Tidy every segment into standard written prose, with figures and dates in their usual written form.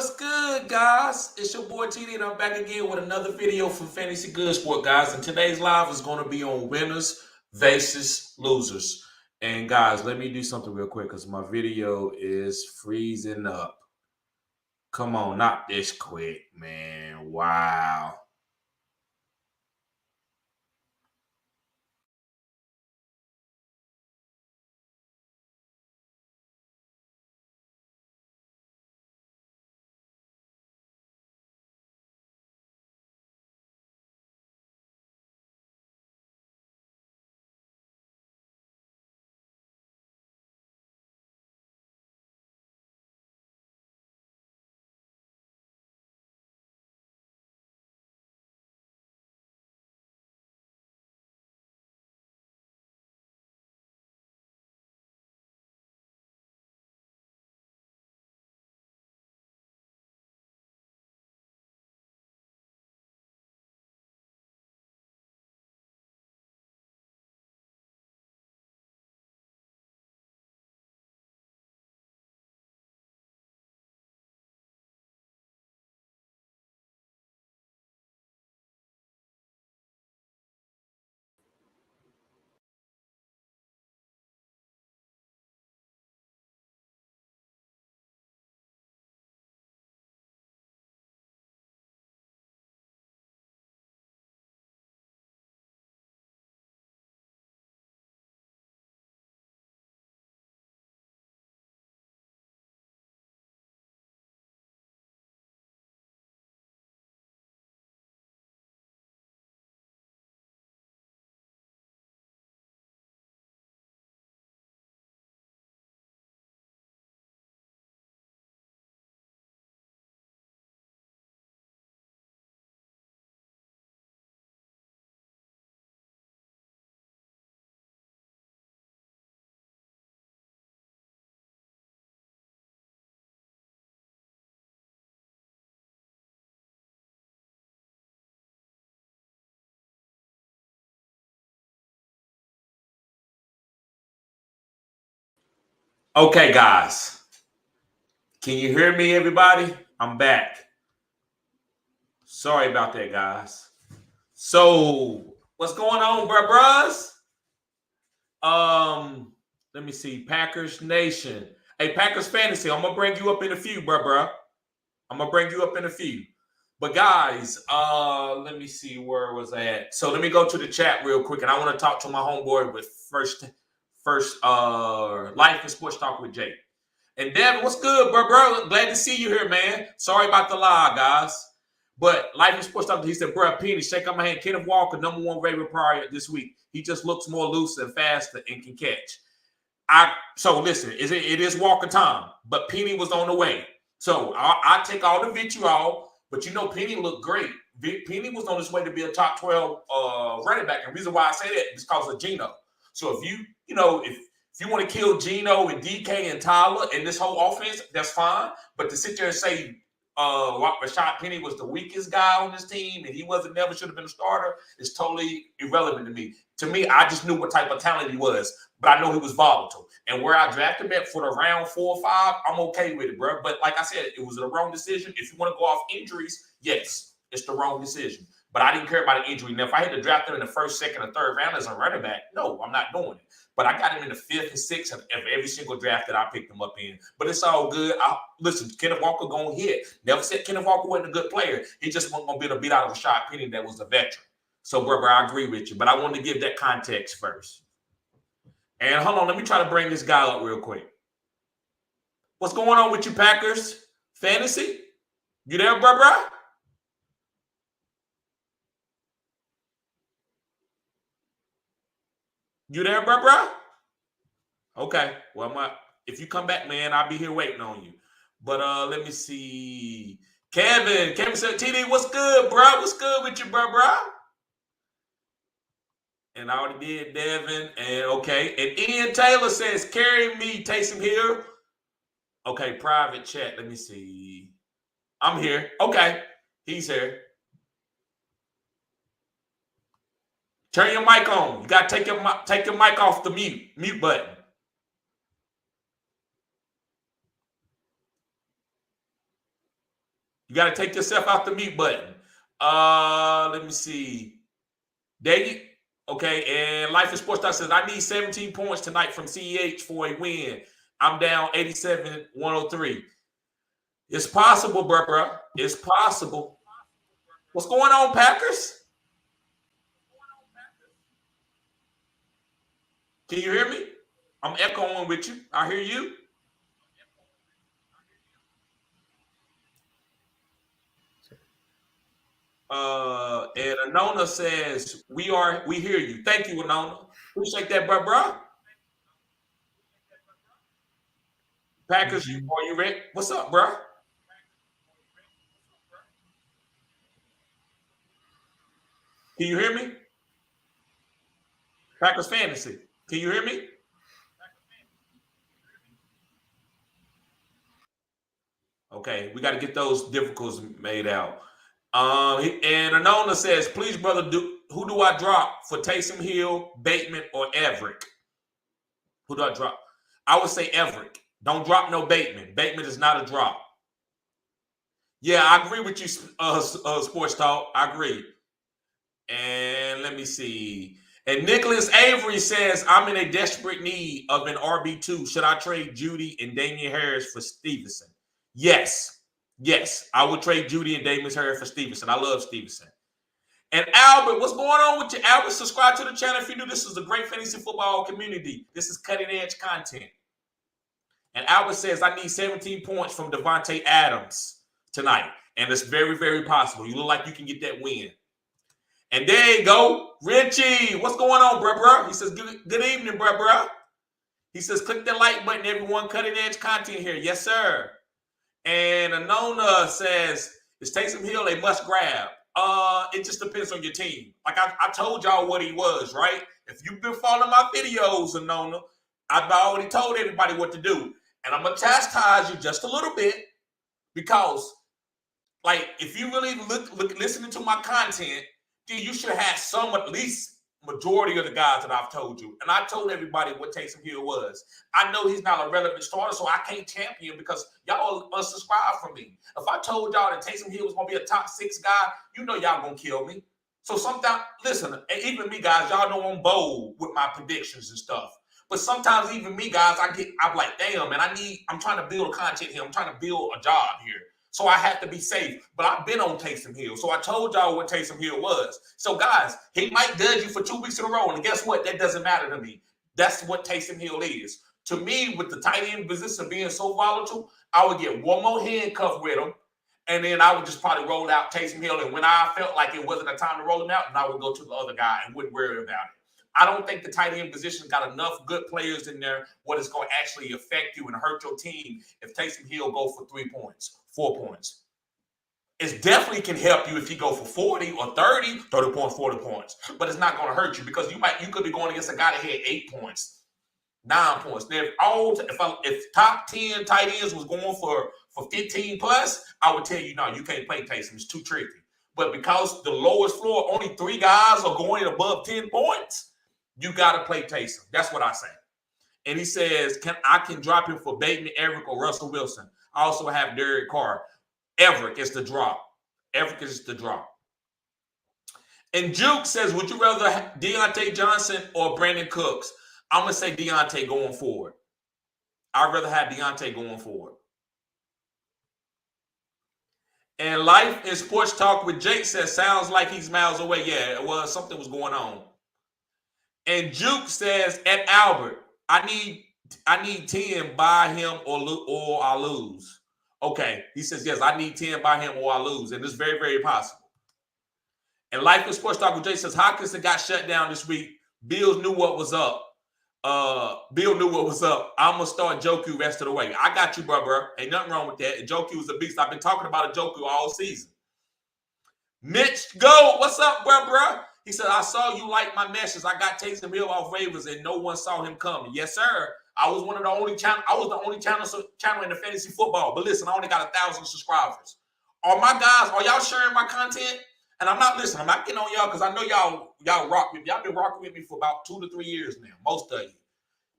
What's good, guys? It's your boy TD, and I'm back again with another video from Fantasy Good Sport, guys. And today's live is going to be on winners versus losers. And guys, let me do something real quick because my video is freezing up. Come on, not this quick, man. Wow. Okay, guys. Can you hear me, everybody? I'm back. Sorry about that, guys. So, what's going on, bruh? Let me see. Packers Nation. Hey, Packers Fantasy. I'm gonna bring you up in a few, bruh. I'm gonna bring you up in a few. But guys, let me see where was I at. So let me go to the chat real quick, and I want to talk to my homeboy with first Life and Sports Talk with Jake. And Devin, what's good, bro? Glad to see you here, man. Sorry about the lie, guys. But Life and Sports Talk, he said, bro, Penny, shake out my hand. Kenneth Walker, #1 favorite prior this week. He just looks more loose and faster and can catch. So listen, it is Walker time, but Penny was on the way. So I take all the vitriol, but Penny looked great. Penny was on his way to be a top 12 running back. And the reason why I say that is because of Geno. So if you want to kill Geno and DK and Tyler and this whole offense, that's fine. But to sit there and say Rashad Penny was the weakest guy on this team and he never should have been a starter is totally irrelevant to me. To me, I just knew what type of talent he was, but I know he was volatile. And where I drafted him at for the round 4 or 5, I'm okay with it, bro. But like I said, it was the wrong decision. If you want to go off injuries, yes, it's the wrong decision. But I didn't care about an injury. Now, if I had to draft him in the first, second, or third round as a running back, no, I'm not doing it. But I got him in the 5th and 6th of every single draft that I picked him up in. But it's all good. Listen, Kenneth Walker going to hit. Never said Kenneth Walker wasn't a good player. He just wasn't going to be able to beat out of Rashad Penny that was a veteran. So, brother, I agree with you. But I wanted to give that context first. And hold on, let me try to bring this guy up real quick. What's going on with you, Packers? Fantasy? You there, bruh? You there, bruh? Okay. Well, if you come back, man, I'll be here waiting on you. But let me see. Kevin said, TD, what's good, bro? What's good with you, bruh? And I already did Devin. And okay. And Ian Taylor says, carry me, Taysom Hill. Okay, private chat. Let me see. I'm here. Okay. He's here. Turn your mic on. You got to take your mic off the mute button. You got to take yourself out the mute button. Let me see. There. Okay, and Life in Sports Talk says, I need 17 points tonight from CEH for a win. I'm down 87-103. It's possible, bro. It's possible. What's going on, Packers? Can you hear me? I'm echoing with you. I hear you. And Anona says, we hear you. Thank you, Anona. Appreciate that, bro. Packers, are you ready? What's up, bro? Can you hear me? Packers Fantasy. Can you hear me? Okay, we got to get those difficulties made out. And Anona says, please, brother, who do I drop for Taysom Hill, Bateman, or Everett? Who do I drop? I would say Everett. Don't drop no Bateman. Bateman is not a drop. Yeah, I agree with you, Sports Talk. I agree. And let me see. And Nicholas Avery says, I'm in a desperate need of an RB2. Should I trade Judy and Damien Harris for Stevenson? Yes. Yes, I would trade Judy and Damien Harris for Stevenson. I love Stevenson. And Albert, what's going on with you? Albert, subscribe to the channel if you knew this is a great fantasy football community. This is cutting edge content. And Albert says, I need 17 points from Devonte Adams tonight. And it's very, very possible. You look like you can get that win. And there you go. Richie, what's going on, bro? He says, good evening, bro. He says, click the like button, everyone. Cutting edge content here. Yes, sir. And Anona says, is Taysom Hill a must grab? It just depends on your team. Like I told y'all what he was, right? If you've been following my videos, Anona, I've already told everybody what to do. And I'm going to chastise you just a little bit because, like, if you really listening to my content, then you should have some, at least majority of the guys that I've told you. And I told everybody what Taysom Hill was. I know he's not a relevant starter, so I can't champion because y'all unsubscribe from me. If I told y'all that Taysom Hill was going to be a top 6 guy, you know y'all going to kill me. So sometimes, listen, even me, guys, y'all know I'm bold with my predictions and stuff. But sometimes even me, guys, I'm like, damn, man, I'm trying to build content here. I'm trying to build a job here. So I have to be safe. But I've been on Taysom Hill. So I told y'all what Taysom Hill was. So, guys, he might dud you for 2 weeks in a row. And guess what? That doesn't matter to me. That's what Taysom Hill is. To me, with the tight end position being so volatile, I would get one more handcuff with him. And then I would just probably roll out Taysom Hill. And when I felt like it wasn't a time to roll him out, then I would go to the other guy and wouldn't worry about it. I don't think the tight end position got enough good players in there what is going to actually affect you and hurt your team if Taysom Hill go for 3 points, 4 points. It definitely can help you if you go for 40 or 30 points, 40 points. But it's not going to hurt you because you could be going against a guy that had 8 points, 9 points. Now, if top 10 tight ends was going for 15 plus, I would tell you, no, you can't play Taysom. It's too tricky. But because the lowest floor, only 3 guys are going above 10 points, you got to play Taysom. That's what I say. And he says, I can drop him for Bateman, Everett, or Russell Wilson. I also have Derek Carr. Everett is the drop. Everett is the drop. And Juke says, would you rather Deontay Johnson or Brandon Cooks? I'm going to say Deontay going forward. I'd rather have Deontay going forward. And Life in Sports Talk with Jake says, sounds like he's miles away. Yeah, well, something was going on. And Juke says, at Albert, I need 10, buy him or I lose. Okay, he says, yes, I need 10 by him or I lose. And it's very, very possible. And Life in Sports Talk with Jay says, Hopkinson got shut down this week. Bills knew what was up. Bill knew what was up. I'm going to start Joku rest of the way. I got you, bro. Ain't nothing wrong with that. Joku is a beast. I've been talking about a Joku all season. Mitch, go. What's up, bro? He said, I saw you like my message. I got Taysom Hill off waivers and no one saw him coming. Yes, sir. I was the only channel in the fantasy football. But listen, I only got 1,000 subscribers. Are y'all sharing my content? And I'm not getting on y'all because I know y'all rock with me. Y'all been rocking with me for about 2 to 3 years now, most of you.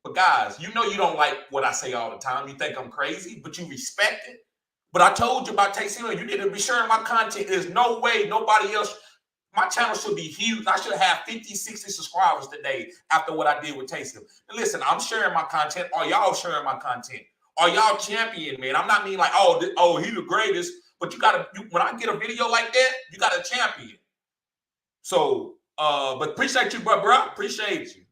But guys, you know you don't like what I say all the time. You think I'm crazy, but you respect it. But I told you about Taysom Hill. You need to be sharing my content. There's no way nobody else. My channel should be huge. I should have 50, 60 subscribers today after what I did with Taysom. And listen, I'm sharing my content. Are y'all sharing my content? Are y'all champion, man? I'm not mean like, oh, he the greatest. But you gotta, when I get a video like that, you got a champion. So, but appreciate you, bro. Appreciate you.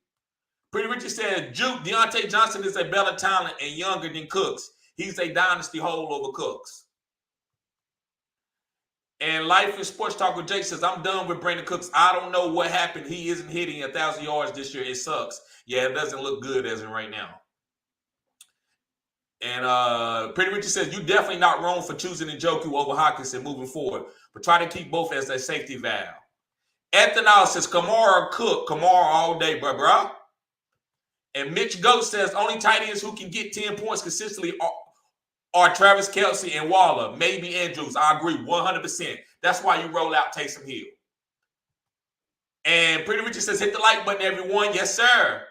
Pretty Richard said, Juke, Deontay Johnson is a better talent and younger than Cooks. He's a dynasty holdover Cooks. And Life in Sports Talk with Jake says, I'm done with Brandon Cooks. I don't know what happened. He isn't hitting 1,000 yards this year. It sucks. Yeah, it doesn't look good as in right now. And Pretty Richard says, you definitely not wrong for choosing Njoku over Hopkinson moving forward, but try to keep both as a safety valve. Ethanol says, Kamara Cook. Kamara all day, bro. And Mitch Goat says, only tight ends who can get 10 points consistently are Travis Kelce and Waller, maybe Andrews. I agree 100%. That's why you roll out Taysom Hill. And Pretty Richard says, hit the like button, everyone. Yes, sir.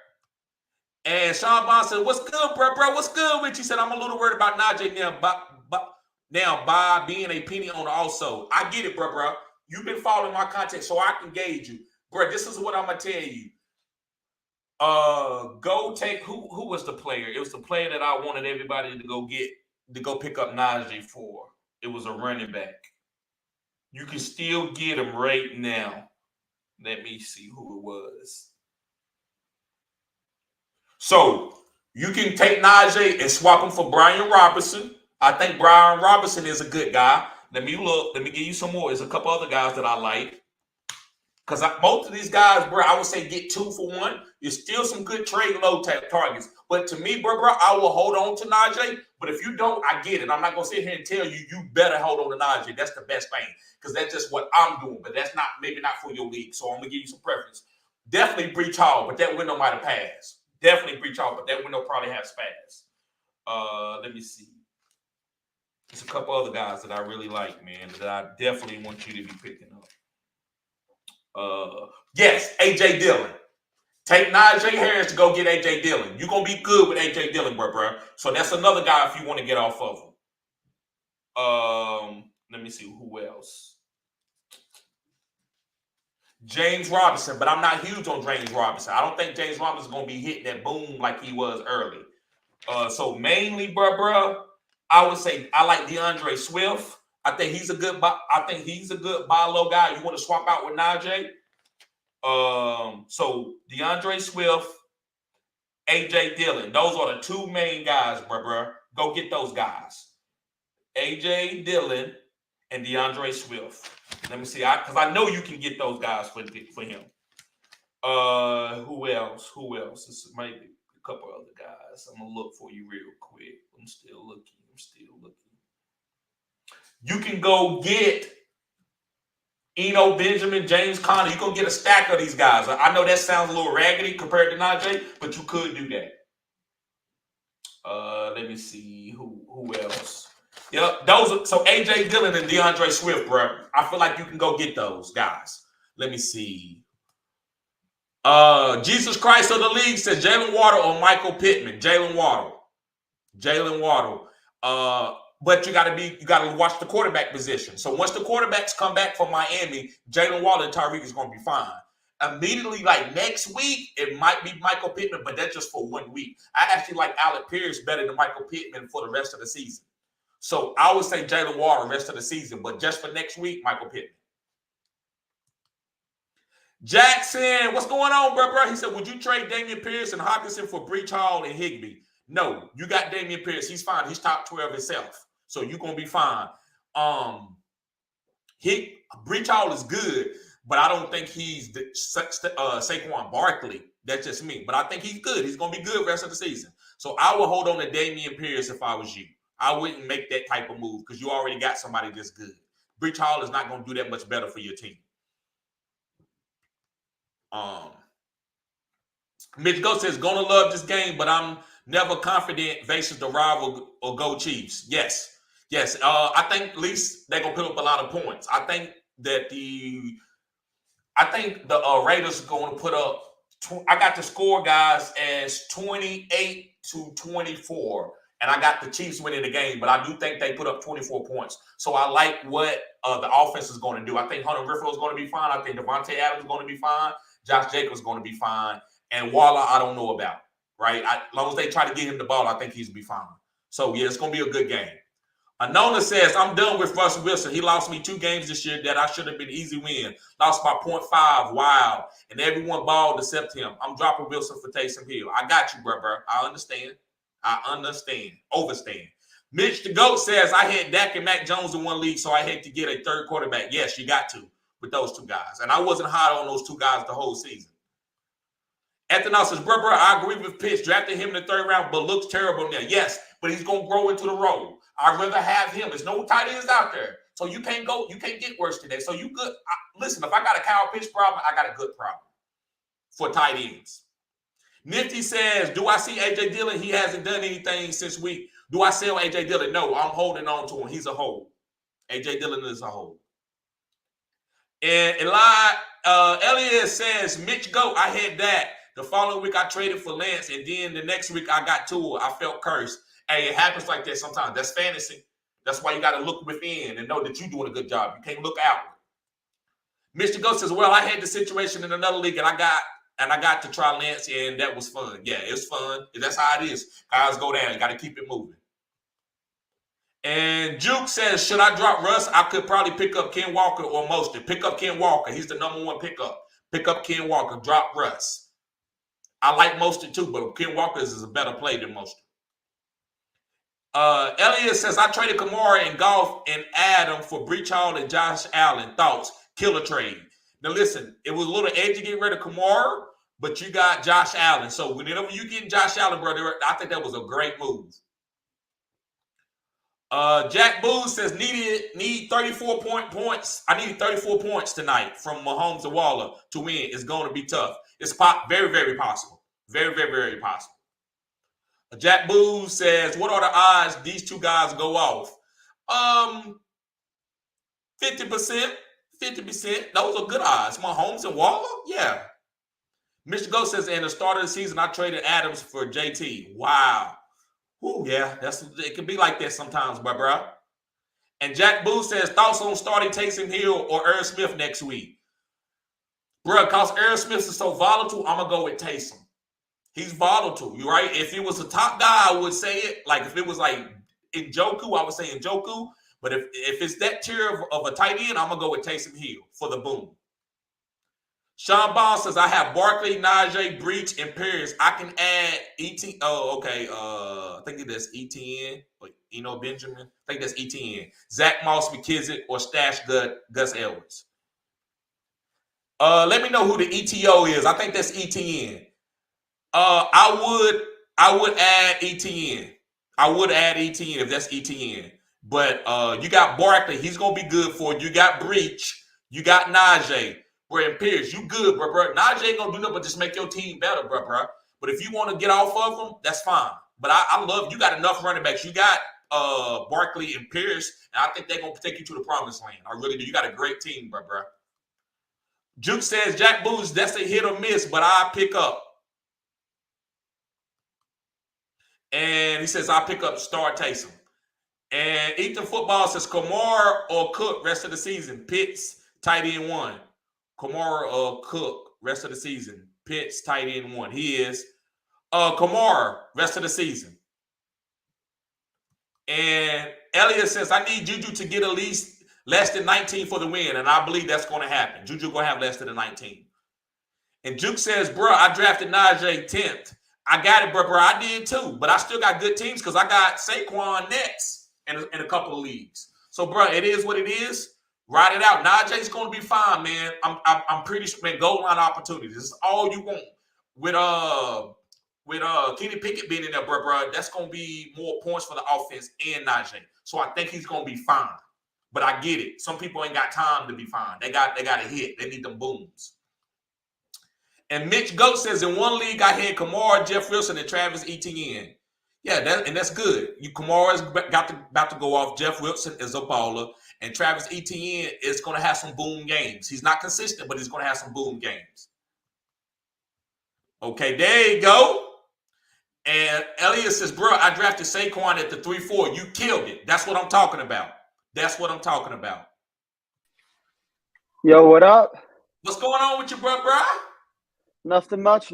And Sean Bond said, what's good, bro? What's good, Richie? Said, I'm a little worried about Najee now by being a penny owner also. I get it, bro. You've been following my content, so I can gauge you. Bro, this is what I'm going to tell you. Go take, who was the player? It was the player that I wanted everybody to go pick up Najee for. It was a running back. You can still get him right now. Let me see who it was. So you can take Najee and swap him for Brian Robinson. I think Brian Robinson is a good guy. Let me look. Let me give you some more. There's a couple other guys that I like. Because most of these guys, bro, I would say get 2 for 1. There's still some good trade low targets. But to me, bro, I will hold on to Najee. But if you don't, I get it. I'm not going to sit here and tell you, you better hold on to Najee. That's the best thing. Because that's just what I'm doing. But that's not, maybe not for your league. So I'm going to give you some preference. Definitely Breach Hall, but that window might have passed. Definitely Breach Hall, but that window probably has passed. Let me see. There's a couple other guys that I really like, man, that I definitely want you to be picking up. Yes, A.J. Dillon. Take Najee Harris to go get A.J. Dillon. You're going to be good with A.J. Dillon, bro. So that's another guy if you want to get off of him. Let me see who else. James Robinson, but I'm not huge on James Robinson. I don't think James Robinson is going to be hitting that boom like he was early. So mainly, bro, I would say I like DeAndre Swift. I think he's a good buy low guy. You want to swap out with Najee? So DeAndre Swift, A.J. Dillon. Those are the 2 main guys, bro. Go get those guys. A.J. Dillon and DeAndre Swift. Let me see. Because I know you can get those guys for him. Who else? This might be a couple other guys. I'm going to look for you real quick. I'm still looking. You can go get Eno Benjamin, James Conner. You can get a stack of these guys. I know that sounds a little raggedy compared to Najee, but you could do that. Let me see who else. Yep, so A.J. Dillon and DeAndre Swift, bro. I feel like you can go get those guys. Let me see. Jesus Christ of the League says Jalen Waddle or Michael Pittman. Jalen Waddle. But you gotta watch the quarterback position. So once the quarterbacks come back from Miami, Jalen Waddle and Tyreek is gonna be fine. Immediately, like next week, it might be Michael Pittman, but that's just for 1 week. I actually like Alec Pierce better than Michael Pittman for the rest of the season. So I would say Jalen Waddle rest of the season, but just for next week, Michael Pittman. Jackson, what's going on, bro? He said, would you trade Damien Pierce and Hopkinson for Breach Hall and Higby? No, you got Damien Pierce. He's fine. He's top 12 himself. So you're going to be fine. Breach Hall is good, but I don't think he's Saquon Barkley. That's just me. But I think he's good. He's going to be good rest of the season. So I would hold on to Damien Pierce if I was you. I wouldn't make that type of move because you already got somebody that's good. Breach Hall is not going to do that much better for your team. Mitch Go says, gonna love this game, but I'm never confident versus the rival or go Chiefs. Yes. I think at least they're gonna put up a lot of points. I think that the Raiders are going to put up. I got the score, guys, as 28-24. and I got the Chiefs winning the game, but I do think they put up 24 points. So I like what the offense is going to do. I think Hunter Renfrow is going to be fine. I think Devonte Adams is going to be fine. Josh Jacobs is going to be fine. And Waller, I don't know about, right? As long as they try to get him the ball, I think he's going to be fine. So, yeah, it's going to be a good game. Anona says, I'm done with Russell Wilson. He lost me 2 games this year that I should have been easy win. Lost by 0.5. Wow. And everyone balled except him. I'm dropping Wilson for Taysom Hill. I got you, bro. I understand. Overstand. Mitch the GOAT says, I had Dak and Mac Jones in one league, so I had to get a third quarterback. Yes, you got to with those 2 guys. And I wasn't high on those 2 guys the whole season. Ethanol says, bro, I agree with Pitts. Drafted him in the 3rd round, but looks terrible now. Yes, but he's going to grow into the role. I'd rather have him. There's no tight ends out there. So you can't get worse today. So you good. Listen, if I got a Kyle Pitts problem, I got a good problem for tight ends. Nifty says, do I see A.J. Dillon? He hasn't done anything since week. Do I sell A.J. Dillon? No, I'm holding on to him. He's a hold. A.J. Dillon is a hold. And Elliot says, Mitch GOAT, I had that. The following week, I traded for Lance, and then the next week, I got Tua. I felt cursed. Hey, it happens like that sometimes. That's fantasy. That's why you got to look within and know that you're doing a good job. You can't look outward. Mr. Ghost says, well, I had the situation in another league, and I got to try Lance, and that was fun. Yeah, it's fun. That's how it is. Guys go down. You got to keep it moving. And Juke says, should I drop Russ? I could probably pick up Ken Walker or Mostert. Pick up Ken Walker. He's the number 1 pickup. Pick up Ken Walker. Drop Russ. I like Mostert too, but Ken Walker is a better play than Mostert. Elliot says, I traded Kamara and Goff and Adam for Breach Hall and Josh Allen. Thoughts? Killer trade. Now listen, it was a little edgy to get rid of Kamara, but you got Josh Allen. So whenever you get Josh Allen, brother, I think that was a great move. Jack Booz says, need 34 points. I needed 34 points tonight from Mahomes and Waller to win. It's going to be tough. It's very, very possible. Very, very, very possible. Jack Booz says, what are the odds these 2 guys go off? 50%. 50%. Those are good odds. Mahomes and Waller? Yeah. Mr. Ghost says, in the start of the season, I traded Adams for JT. Wow. Ooh, yeah, it can be like that sometimes, bro. And Jack Booth says, thoughts on starting Taysom Hill or Irv Smith next week? Bro, because Irv Smith is so volatile, I'm going to go with Taysom. He's volatile, you right? If it was a top guy, I would say it. Like, if it was like Njoku, I would say Njoku. But if it's that tier of a tight end, I'm going to go with Taysom Hill for the boom. Sean Bond says, I have Barkley, Najee, Breach, and Pierce. I can add ET. Oh, okay. I think that's ETN. Or, Benjamin. I think that's ETN. Zach Moss, McKissick, or Stash Gus Edwards. Let me know who the ETO is. I think that's ETN. I would add ETN. I would add ETN if that's ETN. But you got Barkley. He's going to be good for you. You got Breach. You got Najee. And Pierce, you good, bro. Najee ain't gonna do nothing but just make your team better, bro. But if you want to get off of them, that's fine. But I love you got enough running backs. You got Barkley and Pierce, and I think they're gonna take you to the promised land. I really do. You got a great team, bro. Juke says Jack Booz, that's a hit or miss, but I pick up. And he says I pick up Star Taysom. And Ethan Football says Kamara or Cook rest of the season. Pitts tight end 1. Kamara or Cook, rest of the season. Pitts, tight end 1. He is. Kamara, rest of the season. And Elliot says, I need Juju to get at least less than 19 for the win. And I believe that's going to happen. Juju going to have less than 19. And Juke says, bro, I drafted Najee 10th. I got it, bro. I did too. But I still got good teams because I got Saquon next in a couple of leagues. So, bro, it is what it is. Ride it out. Najee's going to be fine, man. I'm pretty sure, man, goal line opportunities. This is all you want. With Kenny Pickett being in there, bro, that's going to be more points for the offense and Najee. So I think he's going to be fine. But I get it. Some people ain't got time to be fine. They got to hit. They need them booms. And Mitch Goat says, in one league, I had Kamara, Jeff Wilson, and Travis Etienne. Yeah, that's good. Kamara's about to go off. Jeff Wilson is a baller. And Travis Etienne is going to have some boom games. He's not consistent, but he's going to have some boom games. Okay, there you go. And Elliot says, bro, I drafted Saquon at the 3-4. You killed it. That's what I'm talking about. That's what I'm talking about. Yo, what up? What's going on with you, bro? Nothing much.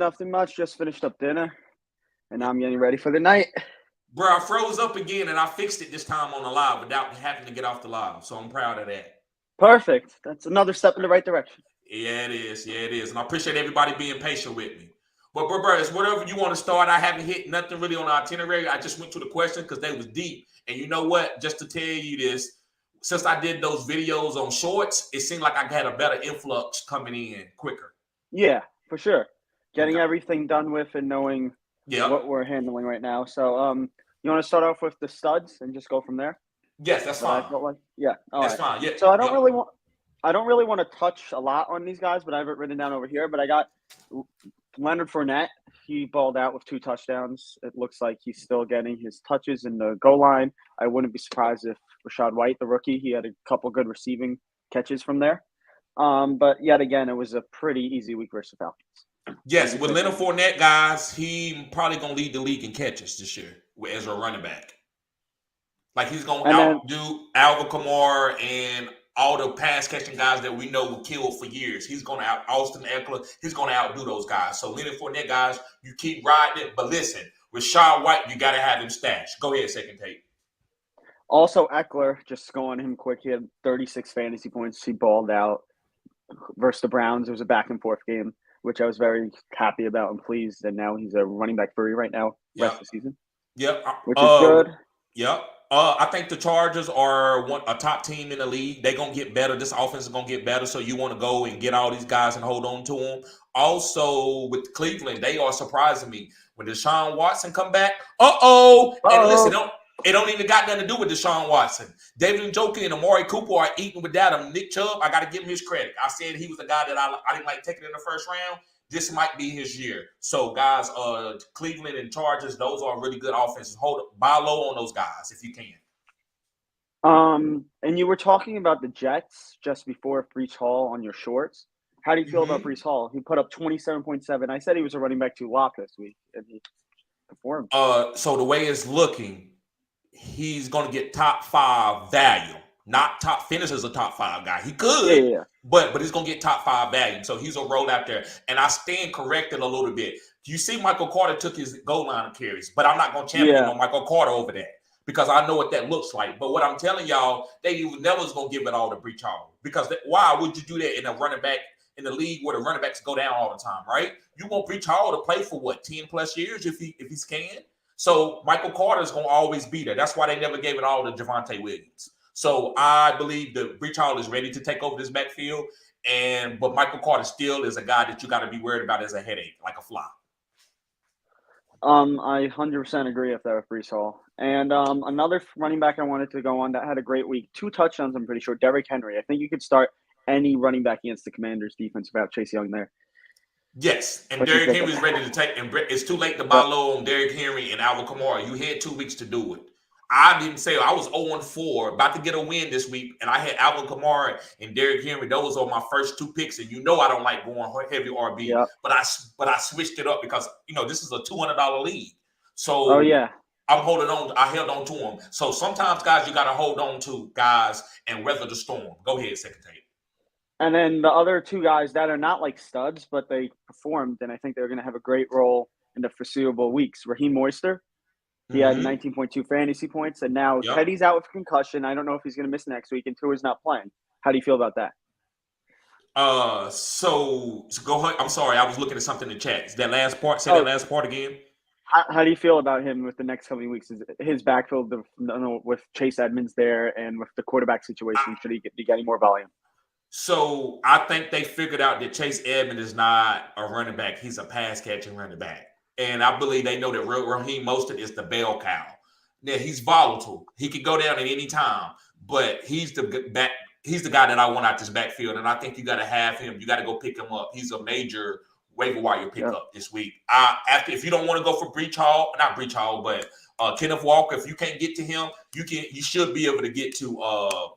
Just finished up dinner, and now I'm getting ready for the night. Bro, I froze up again, and I fixed it this time on the live without having to get off the live. So I'm proud of that. Perfect. That's another step in the right direction. Yeah, it is. Yeah, it is. And I appreciate everybody being patient with me. But, bro, it's whatever you want to start. I haven't hit nothing really on the itinerary. I just went to the question because they was deep. And you know what? Just to tell you this, since I did those videos on shorts, it seemed like I had a better influx coming in quicker. Yeah, for sure. Getting everything done with and knowing what we're handling right now. So, you want to start off with the studs and just go from there? Yes, that's fine. Yeah, that's fine. Yeah. So I don't really want to touch a lot on these guys, but I have it written down over here. But I got Leonard Fournette. He balled out with 2 touchdowns. It looks like he's still getting his touches in the goal line. I wouldn't be surprised if Rachaad White, the rookie, he had a couple good receiving catches from there. But yet again, it was a pretty easy week versus the Falcons. Yes, with Leonard Fournette, guys, he probably going to lead the league in catches this year as a running back. Like, he's going to outdo Alvin Kamara and all the pass-catching guys that we know were killed for years. He's going to Austin Eckler. He's going to outdo those guys. So, Leonard Fournette, guys, you keep riding it. But listen, Rachaad White, you got to have him stashed. Go ahead, second tape. Also, Eckler, just going him quick, he had 36 fantasy points. He balled out versus the Browns. It was a back-and-forth game, which I was very happy about and pleased. And now he's a running back free right now, rest of the season. Yep. Which is good. Yep. I think the Chargers are a top team in the league. They're going to get better. This offense is going to get better, so you want to go and get all these guys and hold on to them. Also, with Cleveland, they are surprising me. When Deshaun Watson come back, and listen, it don't even got nothing to do with Deshaun Watson. David Njoku and Amari Cooper are eating without him. Nick Chubb, I got to give him his credit. I said he was a guy that I didn't like taking in the first round. This might be his year. So, guys, Cleveland and Chargers, those are really good offenses. Buy low on those guys if you can. And you were talking about the Jets just before Breece Hall on your shorts. How do you feel about Breece Hall? He put up 27.7. I said he was a running back 2 lock this week, and he performed. So the way it's looking, he's going to get top 5 value. Not top finish as a top 5 guy. He could, but he's gonna get top 5 value. So he's a roll out there. And I stand corrected a little bit. You see, Michael Carter took his goal line carries, but I'm not gonna champion on Michael Carter over that because I know what that looks like. But what I'm telling y'all, they never was gonna give it all to Breece Hall because why would you do that in a running back in the league where the running backs go down all the time, right? You want Breece Hall to play for what 10 plus years if he's can. So Michael Carter is gonna always be there. That's why they never gave it all to Devonte Williams. So I believe that Breece Hall is ready to take over this backfield, but Michael Carter still is a guy that you got to be worried about as a headache, like a fly. I 100% agree with that with Breece Hall. And another running back I wanted to go on that had a great week, 2 touchdowns, I'm pretty sure, Derrick Henry. I think you could start any running back against the Commanders' defense without Chase Young there. Yes, and Derrick Henry's ready to take, and it's too late to buy low on Derrick Henry and Alvin Kamara. You had 2 weeks to do it. I didn't say I was 0-4, about to get a win this week, and I had Alvin Kamara and Derrick Henry. Those are my first 2 picks, and you know I don't like going heavy RB, but I switched it up because this is a $200 league. So I'm holding on. I held on to them. So sometimes, guys, you got to hold on to guys and weather the storm. Go ahead, second tape. And then the other 2 guys that are not like studs, but they performed, and I think they're going to have a great role in the foreseeable weeks. Raheem Mostert. He had 19.2 fantasy points, and now Teddy's out with concussion. I don't know if he's going to miss next week, and Tua's not playing. How do you feel about that? So go ahead. I'm sorry, I was looking at something in the chat. Is that last part? Say that last part again. How do you feel about him with the next coming weeks? Is his backfield with Chase Edmonds there and with the quarterback situation? Should he be getting more volume? So I think they figured out that Chase Edmonds is not a running back. He's a pass-catching running back. And I believe they know that Raheem Mostert is the bell cow. Now, he's volatile. He can go down at any time, but he's the guy that I want out this backfield, and I think you got to have him. You got to go pick him up. He's a major waiver wire pickup this week. If you don't want to go for not Breece Hall, but Kenneth Walker, if you can't get to him, you should be able to get to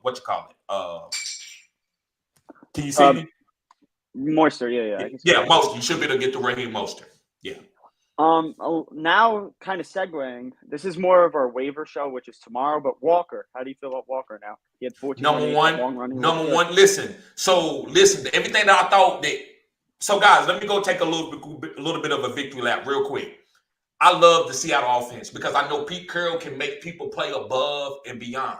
what you call it. Can you see me? Mostert, yeah, Mostert. You should be able to get to Raheem Mostert. Yeah. Now kind of segueing. This is more of our waiver show, which is tomorrow. But Walker, how do you feel about Walker now? He had 14.8 long run. He looked good. Listen. So listen, everything that I thought that. So guys, let me go take a little bit of a victory lap real quick. I love the Seattle offense because I know Pete Carroll can make people play above and beyond.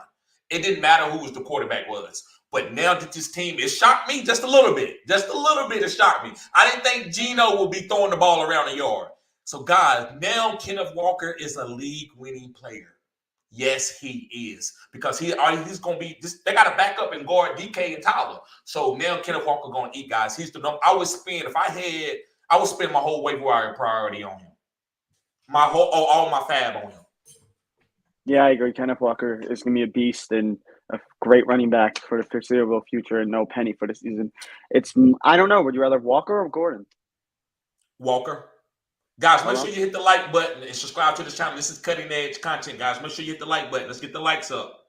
It didn't matter who was the quarterback was. But now that this team, it shocked me just a little bit. Just a little bit, it shocked me. I didn't think Geno would be throwing the ball around the yard. So, guys, now Kenneth Walker is a league-winning player. Yes, he is. Because he's going to be – they got to back up and guard DK and Tyler. So, now Kenneth Walker going to eat, guys. He's the number – I would spend my whole waiver wire priority on him. All my fab on him. Yeah, I agree. Kenneth Walker is going to be a beast and a great running back for the foreseeable future and no penny for the season. I don't know. Would you rather Walker or Gordon? Walker. Guys, make sure you hit the like button and subscribe to this channel. This is cutting edge content, guys. Make sure you hit the like button. Let's get the likes up.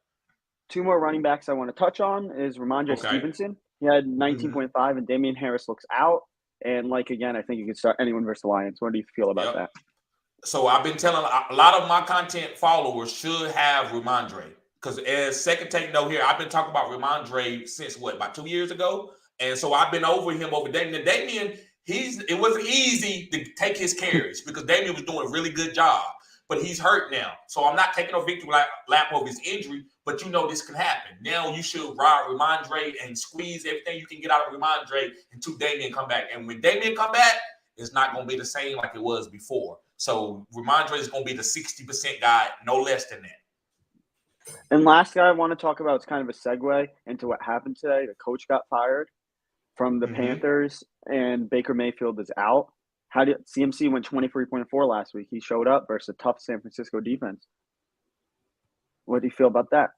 Two more running backs I want to touch on is Romania Stevenson. He had 19.5 and Damien Harris looks out. And again, I think you can start anyone versus the Lions. What do you feel about that? So I've been telling a lot of my content followers should have Ramondre. Because as Second Take Note here, I've been talking about Ramondre since about 2 years ago. And so I've been over him over Damien. Damien, it wasn't easy to take his carries because Damien was doing a really good job. But he's hurt now. So I'm not taking a victory lap of his injury, but this can happen. Now you should ride Ramondre and squeeze everything you can get out of Ramondre until Damien come back. And when Damien come back, it's not going to be the same like it was before. So Ramondre is going to be the 60% guy, no less than that. And last guy I want to talk about is kind of a segue into what happened today. The coach got fired from the Panthers, and Baker Mayfield is out. How did CMC went 23.4 last week? He showed up versus a tough San Francisco defense. What do you feel about that?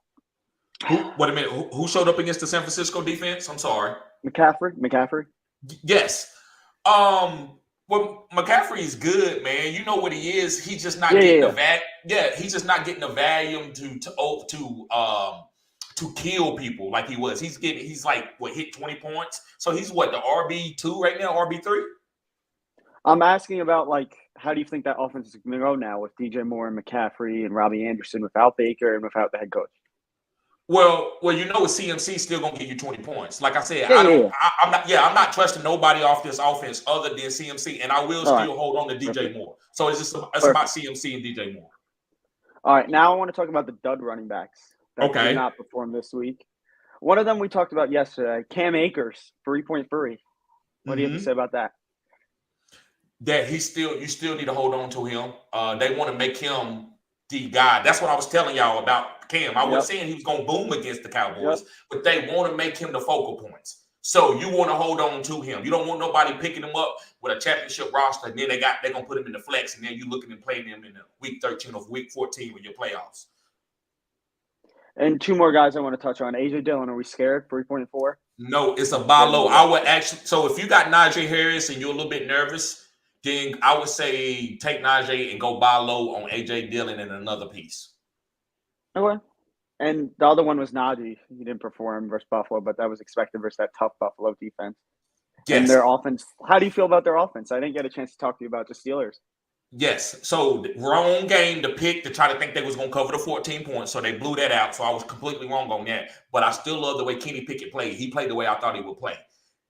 Wait a minute. Who showed up against the San Francisco defense? I'm sorry. McCaffrey. Yes. Well, McCaffrey is good, man. You know what he is. He's just not getting the value. Yeah, he's just not getting the volume to kill people like he was. He's hit 20 points. So he's the RB2 right now, RB3? I'm asking about how do you think that offense is going to go now with DJ Moore and McCaffrey and Robbie Anderson without Baker and without the head coach? Well, CMC still gonna give you 20 points. Like I said, I'm not trusting nobody off this offense other than CMC, and I will still hold on to DJ Moore. So it's about CMC and DJ Moore. All right, now I want to talk about the dud running backs that did not perform this week. One of them we talked about yesterday, Cam Akers, 3.3. What do you have to say about that? That you still need to hold on to him. They want to make him the guy. That's what I was telling y'all about Cam. I was saying he was going to boom against the Cowboys, but they want to make him the focal points. So you want to hold on to him. You don't want nobody picking him up with a championship roster, and then they're going to put him in the flex, and then you looking and playing him in the week 13 or week 14 with your playoffs. And two more guys I want to touch on. AJ Dillon, are we scared? 3.4? No, it's a buy low. I would actually – so if you got Najee Harris and you're a little bit nervous – then I would say take Najee and go buy low on A.J. Dillon and another piece. Okay. And the other one was Najee. He didn't perform versus Buffalo, but that was expected versus that tough Buffalo defense. Yes. And their offense, how do you feel about their offense? I didn't get a chance to talk to you about the Steelers. Yes. So wrong game to pick to try to think they was going to cover the 14 points, so they blew that out. So I was completely wrong on that. But I still love the way Kenny Pickett played. He played the way I thought he would play.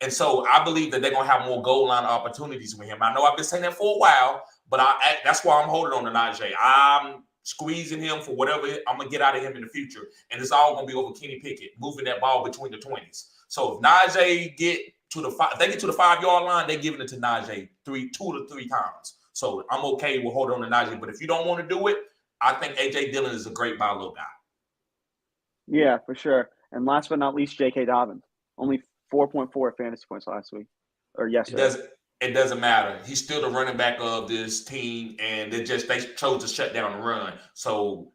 And so I believe that they're going to have more goal line opportunities with him. I know I've been saying that for a while, but that's why I'm holding on to Najee. I'm squeezing him for whatever I'm going to get out of him in the future. And it's all going to be over Kenny Pickett, moving that ball between the 20s. So if Najee get to the 5-yard line, they're giving it to Najee 2 to 3 times. So I'm okay with holding on to Najee. But if you don't want to do it, I think A.J. Dillon is a great buy low guy. Yeah, for sure. And last but not least, J.K. Dobbins. Only 4.4 fantasy points last week or yesterday. It doesn't matter. He's still the running back of this team, and they chose to shut down the run. So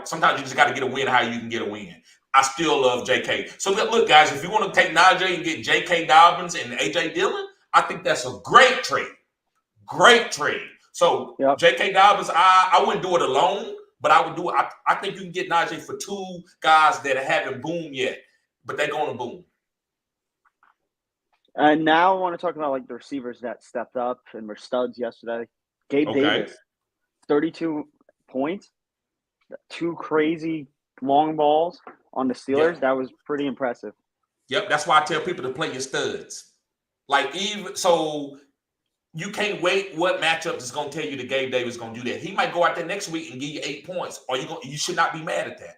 sometimes you just got to get a win how you can get a win. I still love JK. So look, guys, if you want to take Najee and get JK Dobbins and AJ Dillon, I think that's a great trade. Great trade. So JK Dobbins, I wouldn't do it alone, but I would do it. I think you can get Najee for 2 guys that haven't boomed yet, but they're going to boom. And now I want to talk about the receivers that stepped up and were studs yesterday. Gabe Okay. Davis, 32 points, 2 crazy long balls on the Steelers. Yep. That was pretty impressive. Yep. That's why I tell people to play your studs. Like even so, you can't wait what matchup is going to tell you that Gabe Davis is going to do that. He might go out there next week and give you 8 points, or you should not be mad at that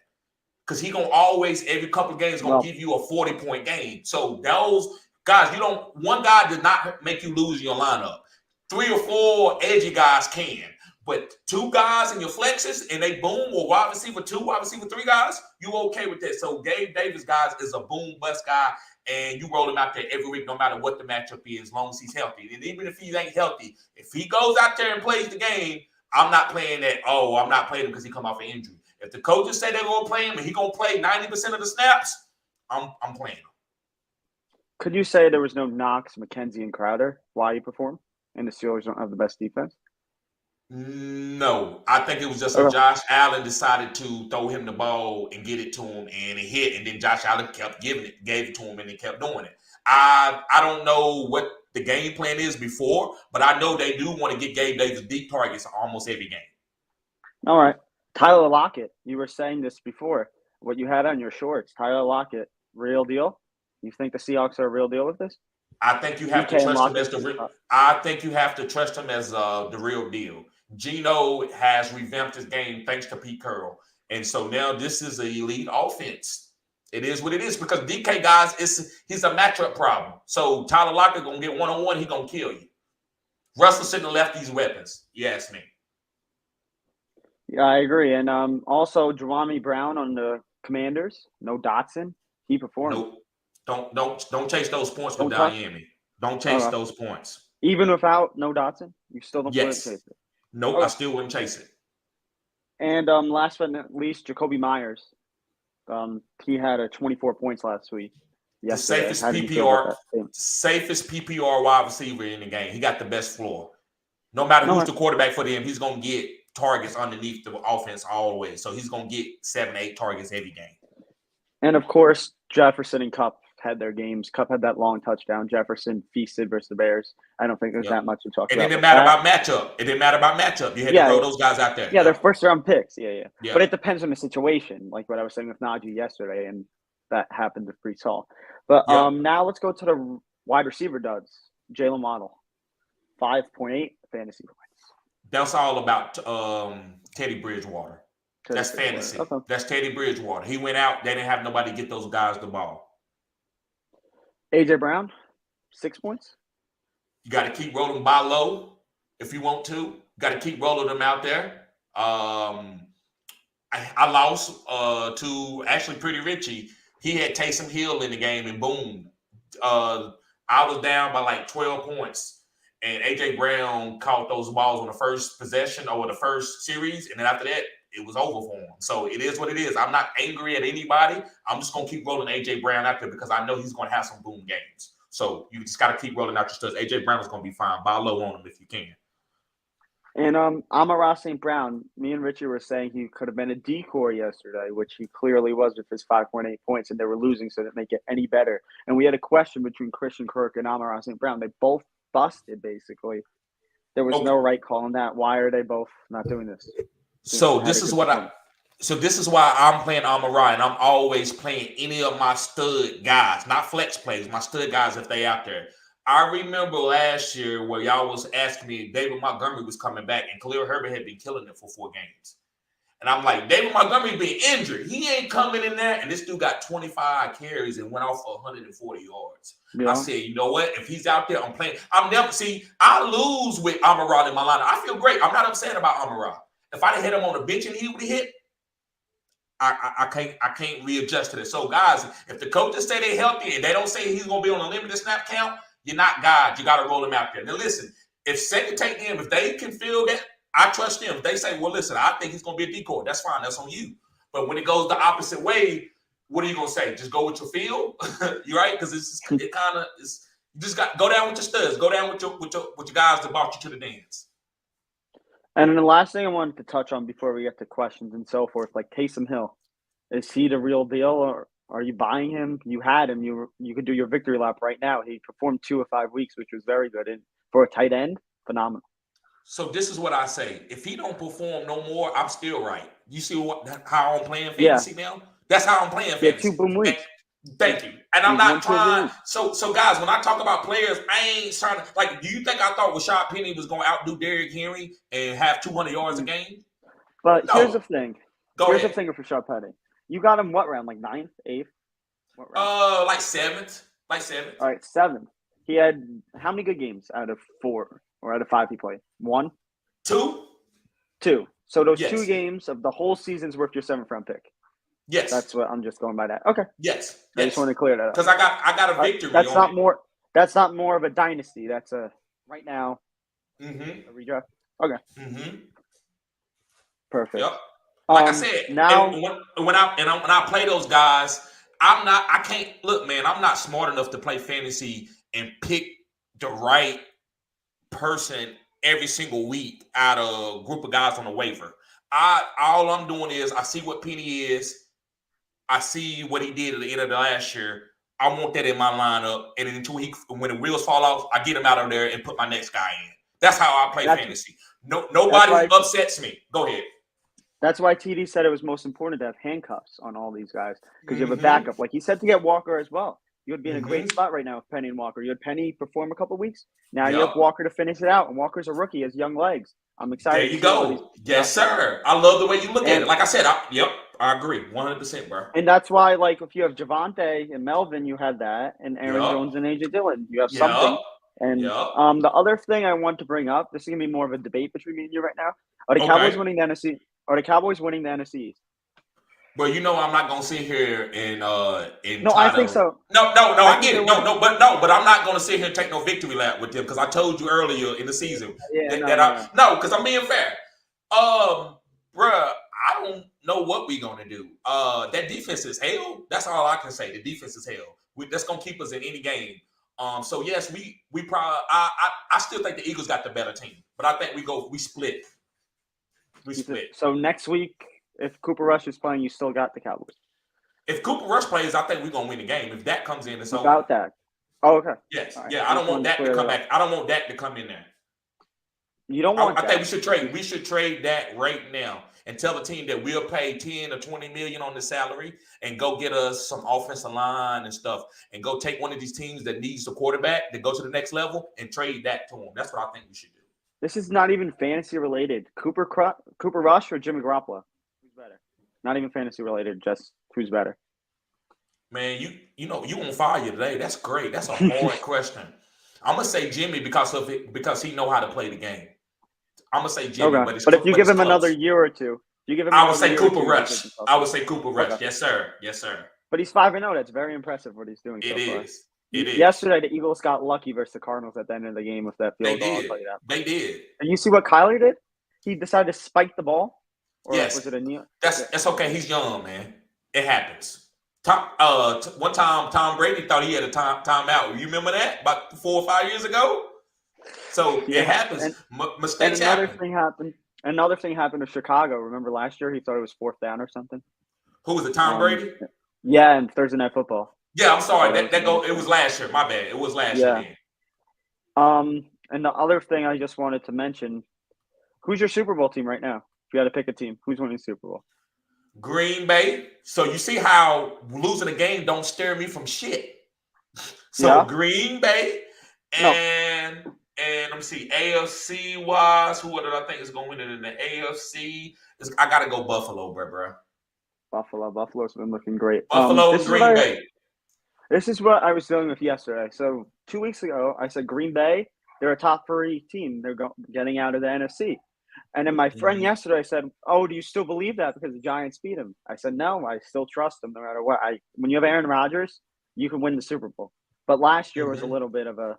because he gonna always every couple of games gonna give you a 40-point game. So those guys, one guy did not make you lose your lineup. 3 or 4 edgy guys can, but 2 guys in your flexes and they boom, or wide receiver 2, wide receiver 3 guys, you okay with that? So Gabe Davis, guys, is a boom bust guy, and you roll him out there every week, no matter what the matchup is, as long as he's healthy. And even if he ain't healthy, if he goes out there and plays the game, I'm not playing that. Oh, I'm not playing him because he come off an injury. If the coaches say they're gonna play him and he's gonna play 90% of the snaps, I'm playing him. Could you say there was no Knox, McKenzie, and Crowder while you performed, and the Steelers don't have the best defense? No, I think it was just Okay. Josh Allen decided to throw him the ball and get it to him, and it hit, and then Josh Allen kept gave it to him, and he kept doing it. I don't know what the game plan is before, but I know they do want to get Gabe Davis deep targets almost every game. All right. Tyler Lockett, you were saying this before, what you had on your shorts. Tyler Lockett, real deal? You think the Seahawks are a real deal with this? I think you have to trust him as the real deal. Geno has revamped his game thanks to Pete Carroll. And so now this is an elite offense. It is what it is because DK, guys, he's a matchup problem. So Tyler Lockett going to get one-on-one, he's going to kill you. Russell shouldn't have left these weapons. You ask me. Yeah, I agree. And also, Jerome Brown on the Commanders, no Dotson. He performed. Nope. Don't chase those points with Miami. Don't chase those points. Even without no Dotson, you still don't chase it. Nope, I still wouldn't chase it. And last but not least, Jacoby Myers. He had 24 points last week. The safest PPR wide receiver in the game. He got the best floor. No matter who's the quarterback for them, he's going to get targets underneath the offense all the way. So he's going to get 7-8 targets every game. And, of course, Jefferson and Kupp had their games. Kupp had that long touchdown. Jefferson feasted versus the Bears. I don't think there's that much to talk about. It didn't matter about matchup. You had to throw those guys out there. Yeah, they're first-round picks. Yeah. But it depends on the situation, like what I was saying with Najee yesterday, and that happened with Breece Hall. But now let's go to the wide receiver duds. Jalen Waddle, 5.8 fantasy points. That's all about Teddy Bridgewater. That's fantasy. Okay. That's Teddy Bridgewater. He went out. They didn't have nobody get those guys the ball. A.J. Brown, 6 points. You got to keep rolling by low if you want to. You got to keep rolling them out there. I lost to actually Pretty Richie. He had Taysom Hill in the game, and boom. I was down by like 12 points. And A.J. Brown caught those balls on the first possession or the first series. And then after that, it was over for him. So it is what it is. I'm not angry at anybody. I'm just going to keep rolling A.J. Brown out there because I know he's going to have some boom games. So you just got to keep rolling out your studs. A.J. Brown is going to be fine. Buy low on him if you can. And Amon-Ra St. Brown, me and Richie were saying he could have been a decoy yesterday, which he clearly was with his 5.8 points, and they were losing, so it didn't make it any better. And we had a question between Christian Kirk and Amon-Ra St. Brown. They both busted, basically. There was no right call on that. Why are they both not doing this? So this is why I'm playing Amon-Ra, and I'm always playing any of my stud guys, not flex plays, my stud guys if they out there. I remember last year where y'all was asking me if David Montgomery was coming back, and Khalil Herbert had been killing it for 4 games. And I'm like, David Montgomery been injured. He ain't coming in there. And this dude got 25 carries and went off for 140 yards. Yeah. I said, you know what? If he's out there, I'm playing. I lose with Amon-Ra in my lineup. I feel great. I'm not upset about Amon-Ra. If I hit him on the bench and he would have hit, I can't readjust to this. So, guys, if the coaches say they're healthy and they don't say he's going to be on a limited snap count, you're not God. You got to roll him out there. Now, listen, if second take him, if they can feel that, I trust them. If they say, well, listen, I think he's going to be a decoy, that's fine. That's on you. But when it goes the opposite way, what are you going to say? Just go with your feel? You right? Because you just got go down with your studs. Go down with your guys that brought you to the dance. And then the last thing I wanted to touch on before we get to questions and so forth, like Taysom Hill, is he the real deal, or are you buying him? You had him. You could do your victory lap right now. He performed 2 of 5 weeks, which was very good. And for a tight end, phenomenal. So this is what I say. If he don't perform no more, I'm still right. You see how I'm playing Yeah. fantasy now? That's how I'm playing Yeah, fantasy. 2 boom weeks. Thank you. And I'm He's not won 2 every trying. week. So guys, when I talk about players, I ain't trying to like. Do you think I thought Rashad Penny was going to outdo Derrick Henry and have 200 yards a game? But No. here's the thing. Here's the thing with Rashad Penny. You got him what round? Like 9th, 8th? What round? Like 7th. Like 7th. All right, 7th. He had how many good games out of 4 or out of 5 he played? 1? 2? 2. So those Yes. 2 games of the whole season's worth your 7th round pick. Yes. That's what I'm just going by that. Okay. Yes. I just want to clear that up. Because I got a victory. That's not more. That's not more of a dynasty. That's a right now. A redraft. Okay. Perfect. Yep. Like I said, now when I play those guys, I can't look, man. I'm not smart enough to play fantasy and pick the right person every single week out of a group of guys on the waiver. All I'm doing is I see what Penny is. I see what he did at the end of the last year. I want that in my lineup, and until when the wheels fall off, I get him out of there and put my next guy in. That's how I play fantasy. Nobody upsets me. Go ahead. That's why TD said it was most important to have handcuffs on all these guys because you have a backup. Like he said to get Walker as well. You would be in a great spot right now with Penny and Walker. You had Penny perform a couple weeks. Now you have Walker to finish it out, and Walker's a rookie, has young legs. I'm excited. There you go. Yes, sir. I love the way you look at it. Like I said, I agree 100%, bro. And that's why, like, if you have Devonte and Melvin, you had that, and Aaron Jones and AJ Dillon, you have something. And the other thing I want to bring up, this is gonna be more of a debate between me and you right now. Are the Cowboys winning the NFC? Are the Cowboys winning the NFC East? Well, you know I'm not gonna sit here and no, I think so. No, I get it. But I'm not gonna sit here and take no victory lap with them because I told you earlier in the season because I'm being fair. Bruh, I don't know what we gonna do. That defense is hell. That's all I can say. The defense is hell. That's gonna keep us in any game. So yes, we probably I still think the Eagles got the better team, but I think we split. So next week, if Cooper Rush is playing, you still got the Cowboys. If Cooper Rush plays, I think we're gonna win the game. If that comes in, it's over. About that. Oh, okay. Yes. Right. Yeah, I don't want that to come back. I don't want that to come in there. You don't want that. I think we should trade. We should trade that right now and tell the team that we'll pay 10 or 20 million on the salary and go get us some offensive line and stuff and go take one of these teams that needs a quarterback to go to the next level and trade that to them. That's what I think we should do. This is not even fantasy related. Cooper Rush or Jimmy Garoppolo? Who's better? Not even fantasy related. Just who's better? Man, you know you on fire today. That's great. That's a hard question. I'm gonna say Jimmy because he know how to play the game. I'm gonna say Jimmy, okay. But if you give him another year or two, I would say Cooper Rush. I would say Cooper Rush. Okay. Yes, sir. Yes, sir. But he's 5-0. That's very impressive what he's doing. It is. It is. Yesterday, the Eagles got lucky versus the Cardinals at the end of the game with that field goal. I'll tell you that. They did. And you see what Kyler did? He decided to spike the ball. Or yes. Was it a knee? That's okay. He's young, man. It happens. One time, Tom Brady thought he had a timeout. You remember that? About 4 or 5 years ago? So it happens. Mistakes happen. Another thing happened to Chicago. Remember last year? He thought it was 4th down or something. Who was it? Tom Brady? Yeah, and Thursday Night Football. Yeah, I'm sorry. It was last year. My bad. It was last year. And the other thing I just wanted to mention, who's your Super Bowl team right now? If you had to pick a team, who's winning the Super Bowl? Green Bay. So you see how losing a game don't scare me from shit. So Green Bay and let me see, AFC wise, who did I think is going to win it in the AFC? I got to go Buffalo, bro. Buffalo's been looking great. Buffalo and Green Bay. This is what I was dealing with yesterday. So 2 weeks ago, I said Green Bay, they're a top 3 team. They're getting out of the NFC. And then my friend yesterday said, "Oh, do you still believe that because the Giants beat them?" I said, "No, I still trust them no matter what. When you have Aaron Rodgers, you can win the Super Bowl." But last year was a little bit of a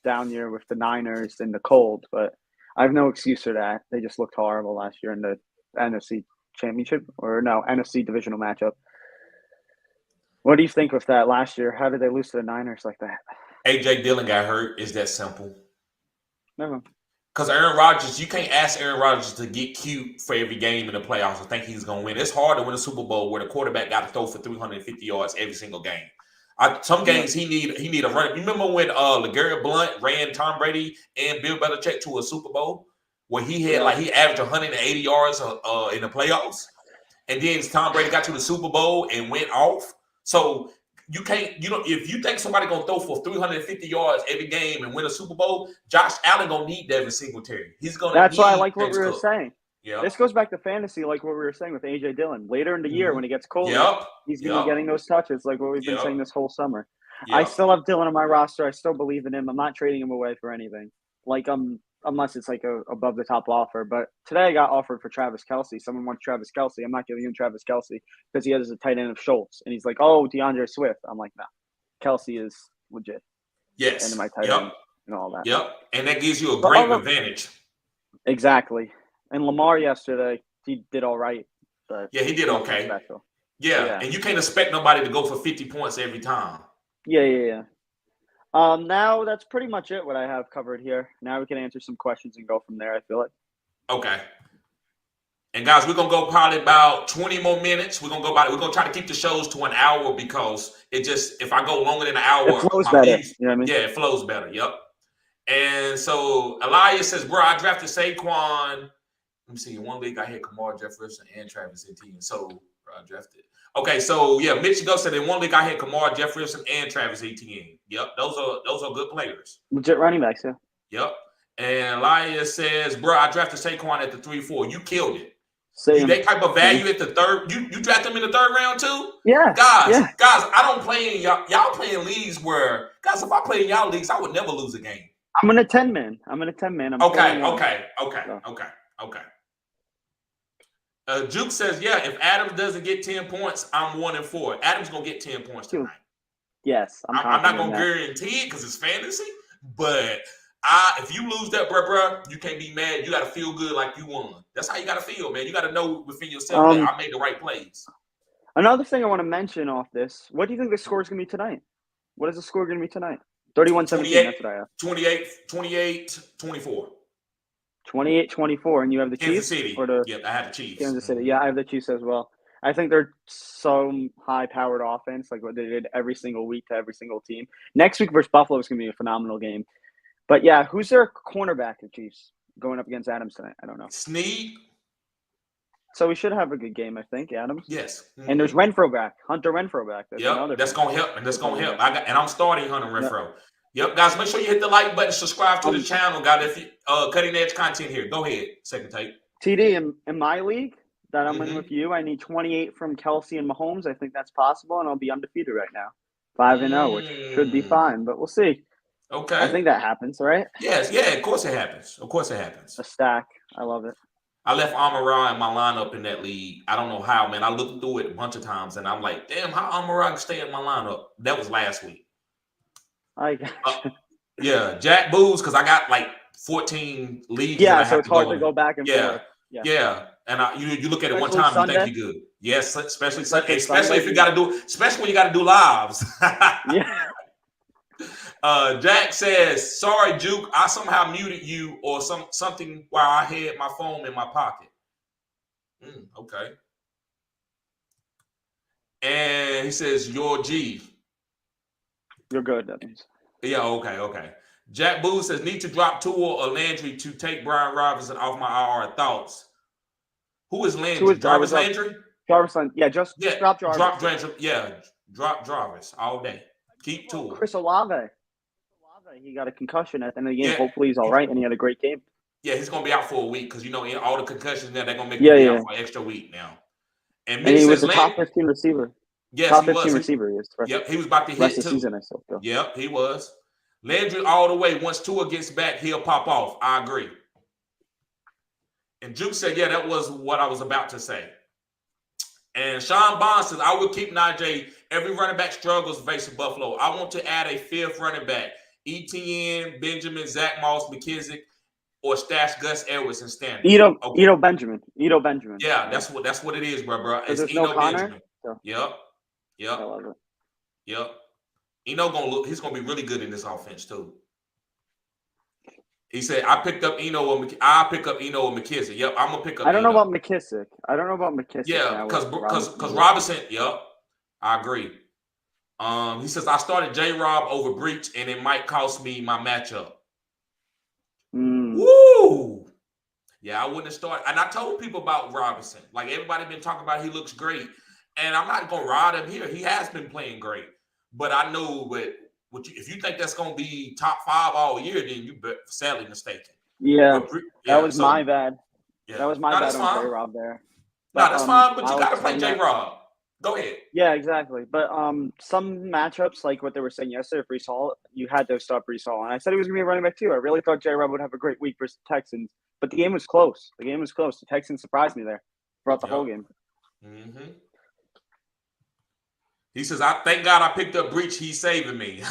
down year with the Niners and the cold. But I have no excuse for that. They just looked horrible last year in the NFC Championship NFC divisional matchup. What do you think of that last year? How did they lose to the Niners like that? AJ Dillon got hurt. Is that simple? No. Because Aaron Rodgers, you can't ask Aaron Rodgers to get cute for every game in the playoffs and think he's going to win. It's hard to win a Super Bowl where the quarterback got to throw for 350 yards every single game. Some games he need a run. Remember when LeGarrette Blount ran Tom Brady and Bill Belichick to a Super Bowl where he had he averaged 180 yards in the playoffs, and then Tom Brady got to the Super Bowl and went off. So you can't, if you think somebody gonna throw for 350 yards every game and win a Super Bowl, Josh Allen gonna need Devin Singletary. He's gonna. That's why I like what we were saying. Yeah. This goes back to fantasy, like what we were saying with AJ Dillon. Later in the year, when he gets colder, he's going to be getting those touches, like what we've been saying this whole summer. I still have Dillon on my roster. I still believe in him. I'm not trading him away for anything, unless it's like a above the top offer. But today I got offered for Travis Kelce. Someone wants Travis Kelce. I'm not giving him Travis Kelce because he has a tight end of Schultz, and he's like, "Oh, DeAndre Swift." I'm like, "No, Kelce is legit." Yes, and my tight end and all that. Yep, and that gives you a great advantage. Exactly. And Lamar yesterday, he did all right. But yeah, he did okay. Yeah, and you can't expect nobody to go for 50 points every time. Yeah. Now that's pretty much it, what I have covered here. Now we can answer some questions and go from there, I feel like. Okay. And guys, we're gonna go probably about 20 more minutes. We're gonna try to keep the shows to an hour because if I go longer than an hour, it flows better. You know what I mean? Yeah, it flows better. Yep. And so Elias says, bro, I drafted Saquon. Let me see. In one league, I had Kamar Jefferson and Travis Etienne. So I drafted. Okay, so yeah, Mitch Go said in one league I had Kamar Jefferson and Travis Etienne. Yep, those are good players. Legit running backs, yeah. Yep. And Elias says, bro, I drafted Saquon at the 3-4. You killed it. Same. That type of value at the third. You draft him in the third round too? Yeah. Guys, I don't play in y'all playing leagues where guys, if I play in y'all leagues, I would never lose a game. I'm in a 10-man. Okay. Juke says, yeah, if Adams doesn't get 10 points, I'm 1-4. Adams gonna get 10 points tonight. Yes. I'm not gonna guarantee it because it's fantasy, but if you lose that, bro, you can't be mad. You gotta feel good like you won. That's how you gotta feel, man. You gotta know within yourself that I made the right plays. Another thing I want to mention off this, what do you think the score is gonna be tonight? What is the score gonna be tonight? 31-17, that's what I have. 28-24. 28-24, and you have the Kansas Chiefs? City. Yep, I had the Chiefs. Kansas City. Yeah, I have the Chiefs as well. I think they're so high-powered offense, like what they did every single week to every single team. Next week versus Buffalo is going to be a phenomenal game. But, yeah, who's their cornerback, the Chiefs, going up against Adams tonight? I don't know. Snead. So we should have a good game, I think, Adams. Yes. Mm-hmm. And there's Renfro back, Hunter Renfro back. That's going to help, and that's going to help. I'm starting Hunter Renfro. Yep, guys, make sure you hit the like button, subscribe to the channel, guys. If you cutting edge content here, go ahead. Second tape. TD, in my league that I'm in with you, I need 28 from Kelce and Mahomes. I think that's possible, and I'll be undefeated right now, 5-0, which should be fine. But we'll see. Okay, I think that happens, right? Yes, yeah, of course it happens. A stack, I love it. I left Amon-Ra in my lineup in that league. I don't know how, man. I looked through it a bunch of times, and I'm like, damn, how Amon-Ra can stay in my lineup? That was last week. Yeah, Jack Booze, because I got like 14 leagues. Yeah, so it's hard to go back and forth. Yeah. And you look at it one time, you think you're good. Yes, especially Sunday, especially if you got to do, especially when you got to do lives. Yeah. Jack says, "Sorry, Juke, I somehow muted you or something while I had my phone in my pocket." Okay. And he says, "Your G." You're good, that means. Yeah, okay. Jack Boo says, need to drop Tua or Landry to take Brian Robinson off my IR. Thoughts? Who is Landry? Jarvis Landry? Jarvis Landry. Yeah, just drop Jarvis. Drop Landry. Yeah, drop Jarvis all day. Keep Tua. Chris Olave. He got a concussion at the end of the game. Yeah. Hopefully he's all right, and he had a great game. Yeah, he's going to be out for a week because, in all the concussions now, they're going to make him out for an extra week now. And he was a top 15 receiver. Yes, top 15 receiver. He was about to hit the season, I still feel. Yep, he was. Landry all the way. Once Tua gets back, he'll pop off. I agree. And Juke said, yeah, that was what I was about to say. And Sean Bond says, I will keep Najee. Every running back struggles facing Buffalo. I want to add a fifth running back. Etienne, Benjamin, Zach Moss, McKissick, or stash Gus Edwards and Stanley. Ito Benjamin. Yeah, that's what it is, bro. It's Ito Benjamin. So. Yep. I love it. Yep. He's gonna be really good in this offense too. He said, I pick up Eno or McKissick. Yep, I'm gonna pick up. I don't know about McKissick. Yeah, because Robinson, yep. I agree. He says I started J-Rob over Breach, and it might cost me my matchup. Woo! Yeah, I wouldn't have started. And I told people about Robinson. Like everybody been talking about, he looks great, and I'm not gonna ride him here. He has been playing great, but I know if you think that's gonna be top 5 all year, then you sadly mistaken. Yeah, that was my bad. Yeah. That was my bad on J-Rob there. But, no, that's fine. But you got to play J-Rob. Go ahead. Yeah, exactly. But some matchups, like what they were saying yesterday, Breece Hall, you had to stop Breece Hall. And I said he was going to be a running back too. I really thought J-Rob would have a great week versus the Texans. But the game was close. The Texans surprised me there throughout the whole game. Mm-hmm. He says, I thank God I picked up Breach. He's saving me.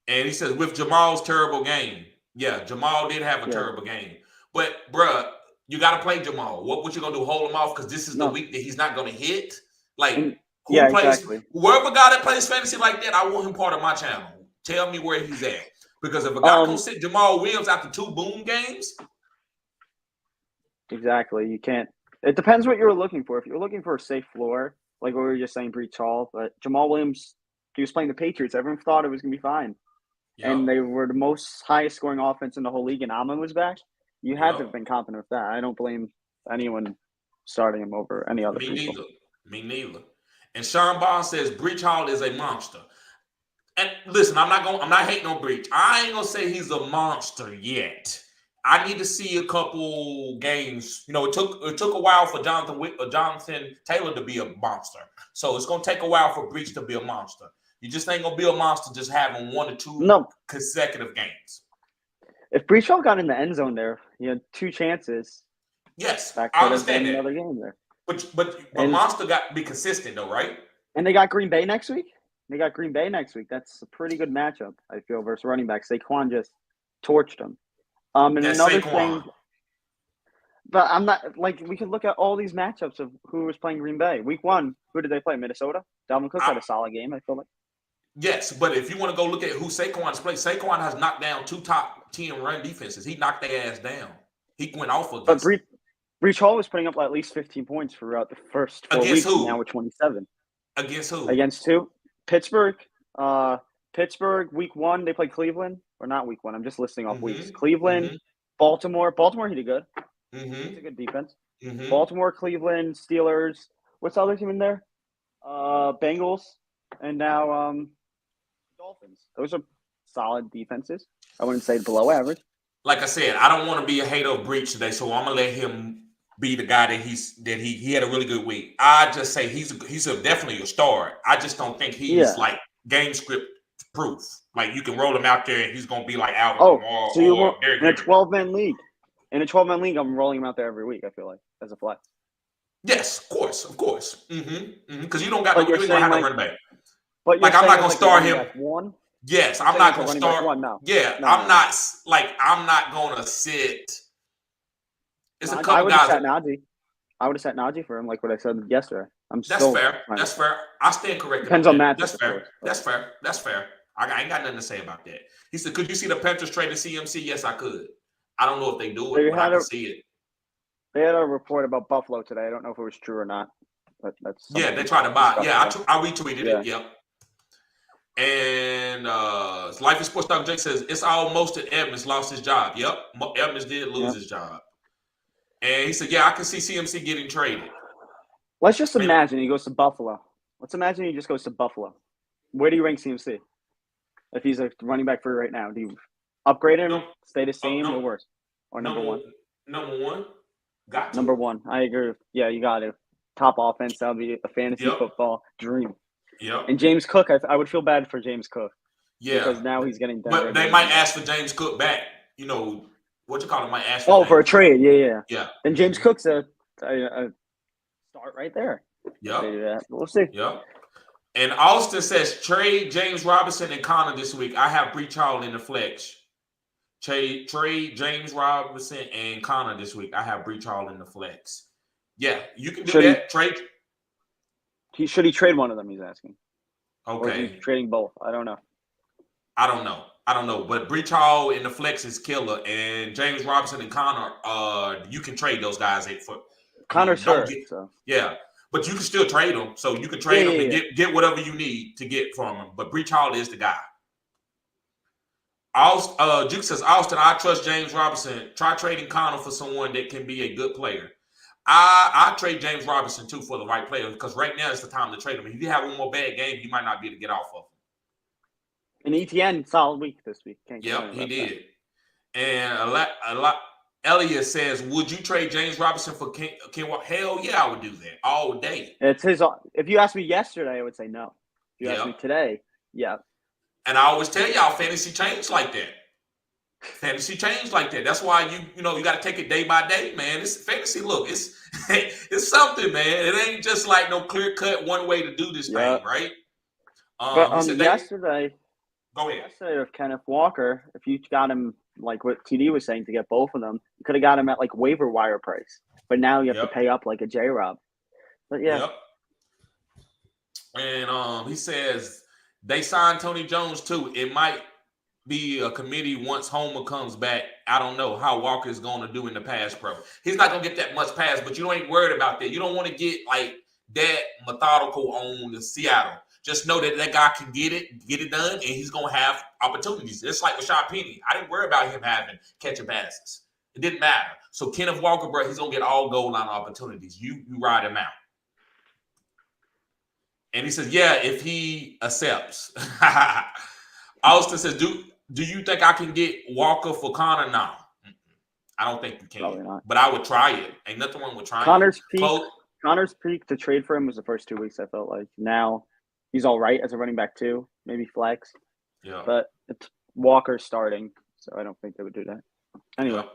And he says, with Jamal's terrible game. Yeah, Jamal did have a terrible game. But, bruh, you got to play Jamal. What you going to do, hold him off because this is the week that he's not going to hit? Like, exactly. Whoever guy that plays fantasy like that, I want him part of my channel. Tell me where he's at. Because if a guy can sit Jamal Williams after 2 boom games. Exactly. You can't. It depends what you're looking for. If you're looking for a safe floor, like what we were just saying, Breach Hall, but Jamal Williams, he was playing the Patriots. Everyone thought it was going to be fine. Yep. And they were the most highest scoring offense in the whole league, and Amon was back. You had to have been confident with that. I don't blame anyone starting him over any other people. Me neither. And Sean Bond says Breach Hall is a monster. And listen, I'm not hating on Breach. I ain't gonna say he's a monster yet. I need to see a couple games. You know, it took a while for Jonathan Taylor to be a monster. So it's gonna take a while for Breach to be a monster. You just ain't gonna be a monster just having 1 or 2 consecutive games. If Breach Hall got in the end zone there, he had 2 chances. Yes, I understand that. Another game there. But monster got to be consistent though, right? And they got Green Bay next week. That's a pretty good matchup, I feel, versus running back. Saquon just torched them. And that's another Saquon. thing, but I'm not like we can look at all these matchups of who was playing Green Bay. Week 1, who did they play? Minnesota. Dalvin Cook had a solid game, I feel like. Yes, but if you want to go look at who Saquon's played, Saquon has knocked down 2 top 10 run defenses. He knocked their ass down. He went off of this. But Breach Hall was putting up at least 15 points throughout the first 4 weeks. Who? Now we're 27. Against who? Against 2. Pittsburgh. Pittsburgh, week 1, they played Cleveland. Or not week 1. I'm just listing off weeks. Cleveland, Baltimore. Baltimore, he did good. It's a good defense. Baltimore, Cleveland, Steelers. What's the other team in there? Bengals. And now Dolphins. Those are solid defenses. I wouldn't say below average. Like I said, I don't want to be a hater of Breach today, so I'm gonna let him be the guy that he had a really good week. I just say he's definitely a star. I just don't think he's like game script proof. Like you can roll him out there and he's gonna be like Alvin. So you want in a 12-man league. In a 12-man league, I'm rolling him out there every week. I feel like as a flex. Yes, of course. Because you don't got you ain't gonna have no running back. But like I'm not gonna start him. One. Yes, I'm not gonna start. No. Yeah, no, I'm not gonna sit. It's a couple I would guys. I would have sat Najee for him, like what I said yesterday. That's fair. I stand corrected. Depends on matchup. That's fair. I ain't got nothing to say about that. He said, "Could you see the Panthers trading CMC?" Yes, I could. I don't know if they do it, but I can see it. They had a report about Buffalo today. I don't know if it was true or not. But that's they tried to buy. Yeah, I retweeted it. Yep. And Life is Sports Dr. Jake says it's almost that Edmonds lost his job. Yep, Edmonds did lose his job. And he said, "Yeah, I can see CMC getting traded." Let's just imagine he goes to Buffalo. Let's imagine he just goes to Buffalo. Where do you rank CMC? If he's a running back for you right now, do you upgrade him, stay the same, or worse? Or number one? Number one. Got to. Number 1. I agree. Yeah, you got to. Top offense. That would be a fantasy football dream. Yep. And James Cook, I would feel bad for James Cook. Yeah. Because now he's getting done. But they might ask for James Cook back. You know, what you call it? Might ask for for a trade. Yeah. And James Cook's a start right there. Yeah. We'll see. Yeah. And Austin says, trade James Robinson and Connor this week. I have Breach Hall in the flex. Trade James Robinson and Connor this week. I have Breach Hall in the flex. Yeah, you can do that. Trade. Should he trade one of them? He's asking. Okay. Or is he trading both? I don't know. I don't know. But Breach Hall in the flex is killer, and James Robinson and Connor, you can trade those guys for. Connor's hurt. Yeah, But you can still trade him. So you can trade him and get whatever you need to get from him. But Breach Hall is the guy. Juke says, Austin, I trust James Robinson. Try trading Connor for someone that can be a good player. I trade James Robinson, too, for the right player because right now is the time to trade him. If you have one more bad game, you might not be able to get off of him. And ETN, solid week this week. Yep, he did. That. And Elliot says, would you trade James Robinson for Ken Walker? Hell yeah, I would do that all day. It's his. If you asked me yesterday, I would say no. If you asked me today, yeah. And I always tell y'all, fantasy changed like that. Fantasy changed like that. That's why you got to take it day by day, man. It's fantasy. Look, it's something, man. It ain't just like no clear cut one way to do this thing, right? But yesterday, go ahead. Yesterday with Kenneth Walker, if you got him like what TD was saying to get both of them, you could have got him at like waiver wire price. But now you have to pay up like a J-Rob. But yeah. Yep. And he says they signed Tony Jones too. It might be a committee once Homer comes back. I don't know how Walker is going to do in the pass pro. He's not going to get that much pass, but you ain't worried about that. You don't want to get like that methodical on the Seattle. Just know that guy can get it done, and he's going to have opportunities. It's like Rashad Penny. I didn't worry about him catching passes. It didn't matter. So Kenneth Walker, bro, he's going to get all goal line opportunities. You ride him out. And he says, yeah, if he accepts. Austin says, do you think I can get Walker for Connor now? I don't think you can. Probably not. But I would try it. Ain't nothing wrong with trying Connor's peak to trade for him was the first 2 weeks, I felt like. Now he's all right as a running back too, maybe flex. Yeah. But it's Walker starting, so I don't think they would do that. Anyway. Yeah.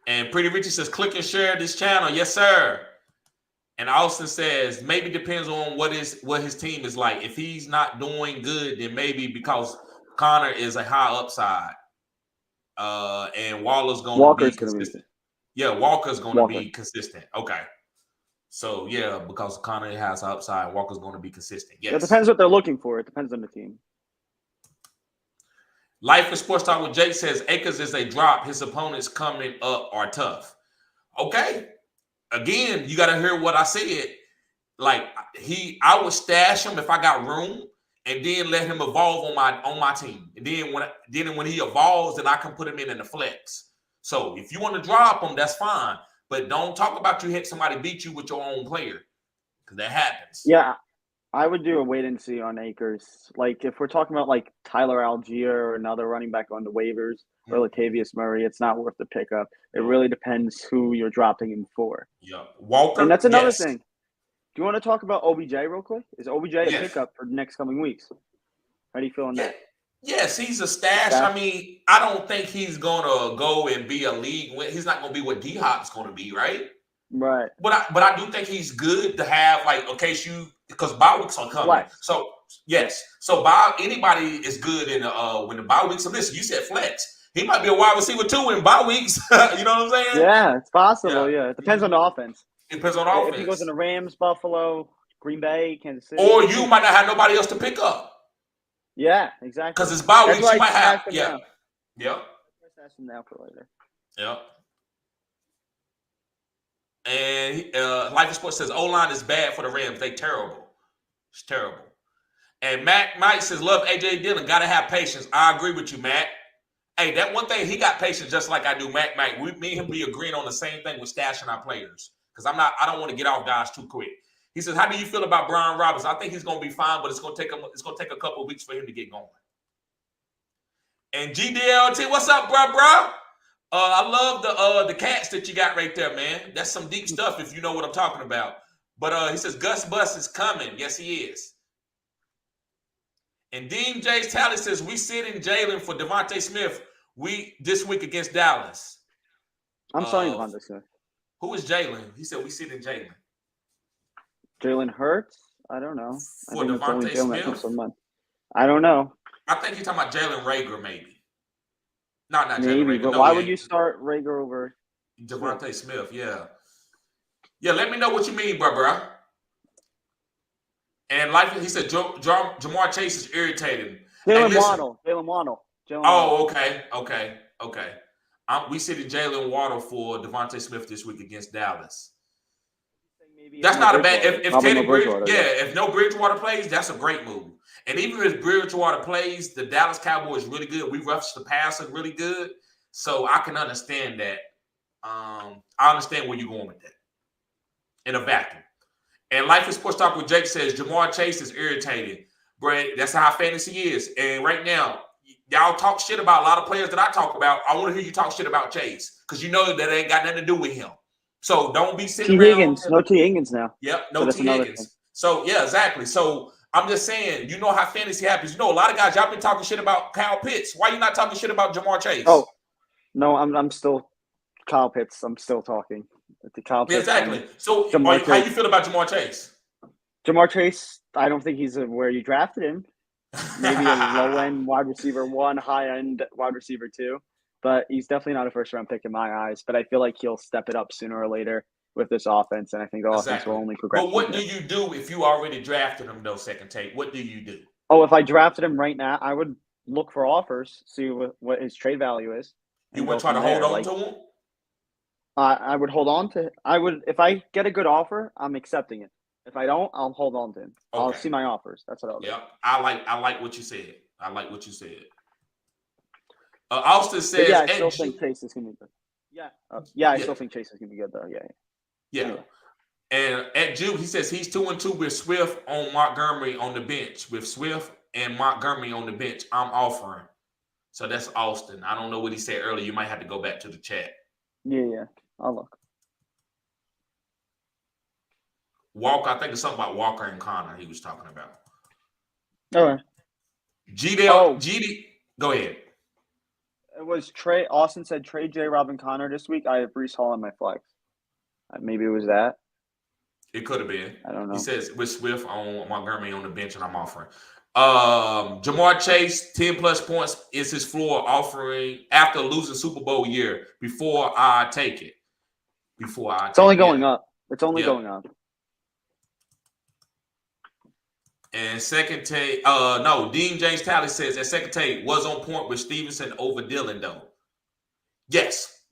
And Pretty Richie says, click and share this channel. Yes, sir. And Austin says, maybe depends on what his team is like. If he's not doing good, then maybe because Connor is a high upside. And Walker's going to be consistent. Walker's going to be consistent. Okay. So, yeah, because Connor has an upside, Walker's going to be consistent. Yes. It depends what they're looking for. It depends on the team. Life in Sports Talk with Jake says, Akers is a drop. His opponents coming up are tough. Okay. Again, you got to hear what I said. Like I would stash him if I got room, and then let him evolve on my team. And then when he evolves, then I can put him in the flex. So if you want to drop him, that's fine. But don't talk about you hit somebody beat you with your own player, because that happens. Yeah, I would do a wait and see on Akers. Like if we're talking about like Tyler Algier or another running back on the waivers. Or Latavius Murray, it's not worth the pickup. It really depends who you're dropping him for. Yeah, Walker. And that's another thing. Do you want to talk about OBJ real quick? Is OBJ a pickup for the next coming weeks? How do you feel on that? Yes, he's a stash. I mean, I don't think he's gonna go and be a league. He's not gonna be what D-Hop's gonna be, right? Right. But I do think he's good to have, like, in case because bye weeks are coming. Flex. So yes, so anybody is good in when the bye weeks. So listen, you said flex. He might be a wide receiver too in bye weeks. You know what I'm saying? Yeah, it's possible. Yeah. It depends on the offense. It depends on the offense. If he goes in the Rams, Buffalo, Green Bay, Kansas City. Or you might not have nobody else to pick up. Yeah, exactly. Because it's bye weeks, you might have. Yeah. Yep. Let's ask him now for later. Yep. And Life of Sports says O-line is bad for the Rams. They terrible. It's terrible. And Mike says, love A.J. Dillon. Got to have patience. I agree with you, Matt. Hey, that one thing, he got patience just like I do. Mac, me and him be agreeing on the same thing with stashing our players. Because I don't want to get off guys too quick. He says, how do you feel about Brian Robinson? I think he's going to be fine, but it's going to take a couple of weeks for him to get going. And GDLT, what's up, bro? I love the cats that you got right there, man. That's some deep stuff if you know what I'm talking about. But he says, Gus Bus is coming. Yes, he is. And Dean J's Tally says, we sit in Jalen for Devonte Smith this week against Dallas. I'm sorry, Devonte Smith. Who is Jalen? He said we sit in Jalen. Jalen Hurts? I don't know. For Devonte Smith? I don't know. I think you're talking about Jalen Reagor, maybe. Not Jalen Reagor. But why would you start Reagor over Devonte Smith? Yeah. Yeah, let me know what you mean, bro. And like he said, Jamar Chase is irritating. Jalen Waddle. Oh, okay. We sit in Jalen Waddle for Devonte Smith this week against Dallas. Maybe That's no not a bad. Bridgewater. If Probably Teddy no Bridge, Bridgewater. if no Bridgewater plays, that's a great move. And even if Bridgewater plays, the Dallas Cowboys really good. We rushed the passer really good, so I can understand that. I understand where you're going with that in a vacuum. And Life is Sports Talk with Jake says Jamar Chase is irritating, bro. That's how fantasy is. And right now, y'all talk shit about a lot of players that I talk about. I want to hear you talk shit about Chase because you know that ain't got nothing to do with him. So don't be sitting T. around. Higgins. No T. Higgins now. Yep, So no that's T. another Higgins. thing. So yeah, exactly. So I'm just saying, you know how fantasy happens. You know, a lot of guys y'all been talking shit about Kyle Pitts. Why you not talking shit about Jamar Chase? Oh, no, I'm still Kyle Pitts. I'm still talking. The Kyle Yeah, Pitts. exactly. So Jamar how you Chase. feel about Jamar Chase? Jamar Chase, I don't think he's where you drafted him. Maybe a low-end wide receiver 1, high-end wide receiver 2. But he's definitely not a first-round pick in my eyes. But I feel like he'll step it up sooner or later with this offense, and I think the offense will only progress. But what do you do if you already drafted him, though, second take? What do you do? Oh, if I drafted him right now, I would look for offers, see what his trade value is. You would try to hold on to him? I would hold on to – if I get a good offer, I'm accepting it. If I don't, I'll hold on to him. Okay. I'll see my offers. That's what I'll do. Yeah, I like what you said. I like what you said. Austin says, I still think Chase is going to be good. Yeah. I still think Chase is going to be good, though. Yeah. Anyway. And at Jude, he says he's 2-2 with Swift on Montgomery on the bench. With Swift and Montgomery on the bench, I'm offering. So that's Austin. I don't know what he said earlier. You might have to go back to the chat. Yeah. I'll look. Walker, I think it's something about Walker and Connor he was talking about. All right. GD, go ahead. It was Trey. Austin said trade J. Robin Connor this week. I have Breece Hall on my flex. Maybe it was that. It could have been. I don't know. He says with Swift on Montgomery on the bench, and I'm offering. Jamar Chase, 10+ points is his floor offering after losing Super Bowl year before I take it. It's only going up. It's only going up. And second take, Dean James Talley says that second take was on point with Stevenson over Dillon, though. Yes,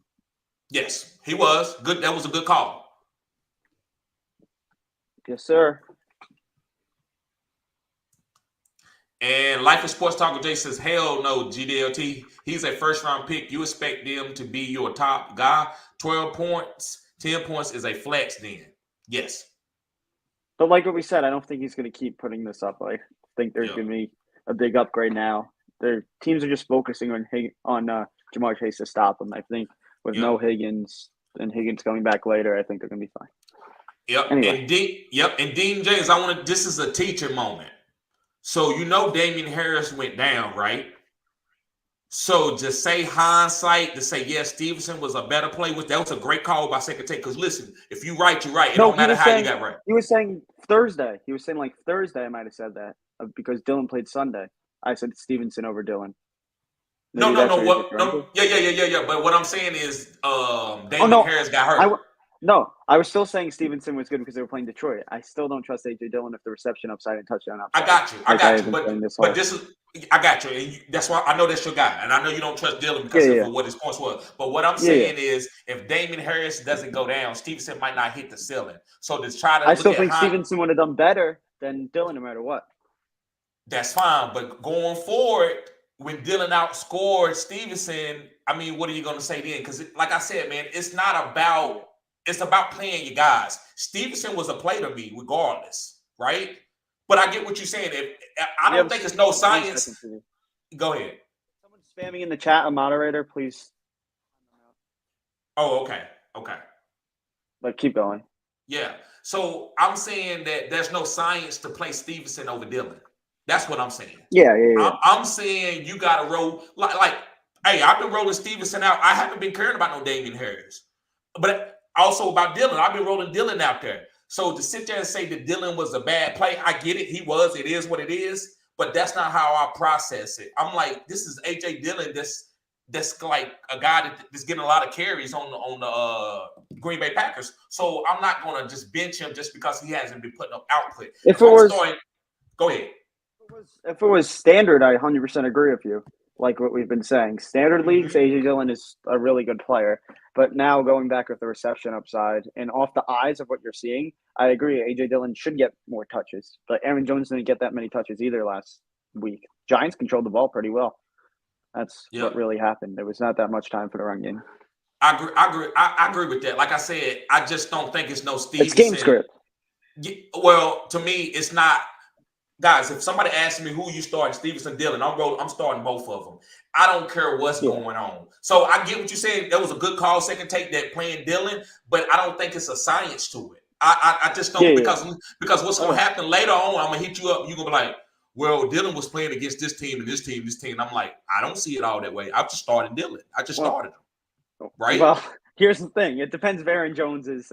he was good. That was a good call. Yes, sir. And Life of Sports Talker Jay says, hell no, GDLT. He's a first-round pick. You expect them to be your top guy. 12 points, 10 points is a flex then. Yes. But like what we said, I don't think he's going to keep putting this up. I think there's going to be a big upgrade now. Their teams are just focusing on Jamar Chase to stop him. I think with no Higgins and Higgins coming back later, I think they're going to be fine. Yep. Anyway. And Dean James, this is a teacher moment. So Damien Harris went down, right? So to say hindsight, to say, yes, Stevenson was a better play. That was a great call by second take. Because listen, if you're right, you're right. It don't matter how you got right. He was saying Thursday. He was saying like Thursday I might have said that because Dillon played Sunday. I said Stevenson over Dillon. No. Yeah. But what I'm saying is Damien Harris got hurt. I was still saying Stevenson was good because they were playing Detroit. I still don't trust A.J. Dillon if the reception upside and touchdown upside. I got you. But this is – I got you. And that's why I know that's your guy. And I know you don't trust Dillon because of what his points was. But what I'm saying is if Damien Harris doesn't go down, Stevenson might not hit the ceiling. So to try to I still think Stevenson would have done better than Dillon no matter what. That's fine. But going forward, when Dillon outscored Stevenson, what are you going to say then? Because like I said, man, it's not about – it's about playing your guys. Stevenson was a play to me regardless, right? But I get what you're saying. I don't think it's no science. Go ahead. Someone's spamming in the chat. A moderator, please. Oh, okay. But keep going. Yeah. So I'm saying that there's no science to play Stevenson over Dillon. That's what I'm saying. Yeah. I'm saying you got to roll. Like, hey, I've been rolling Stevenson out. I haven't been caring about no Damien Harris. But also about Dillon. I've been rolling Dillon out there. So to sit there and say that Dillon was a bad play, I get it. He was. It is what it is. But that's not how I process it. I'm like, this is A.J. Dillon. That's like a guy that's getting a lot of carries on the Green Bay Packers. So I'm not going to just bench him just because he hasn't been putting up output. Go ahead. If it was standard, I 100% agree with you. like what we've been saying. Standard leagues, A.J. Dillon is a really good player. But now going back with the reception upside and off the eyes of what you're seeing, I agree. A.J. Dillon should get more touches. But Aaron Jones didn't get that many touches either last week. Giants controlled the ball pretty well. That's what really happened. There was not that much time for the run game. I agree with that. Like I said, I just don't think it's no Stevenson. It's game script. Well, to me, it's not. Guys, if somebody asks me who you starting, Stevenson, Dillon, I'm starting both of them. I don't care what's going on. So I get what you're saying. That was a good call, second take, that playing Dillon, but I don't think it's a science to it. I just don't because what's going to happen later on, I'm going to hit you up. You're going to be like, well, Dillon was playing against this team and this team, this team. I'm like, I don't see it all that way. I'm just starting Dillon. I just started him. Right? Well, here's the thing. It depends if Aaron Jones is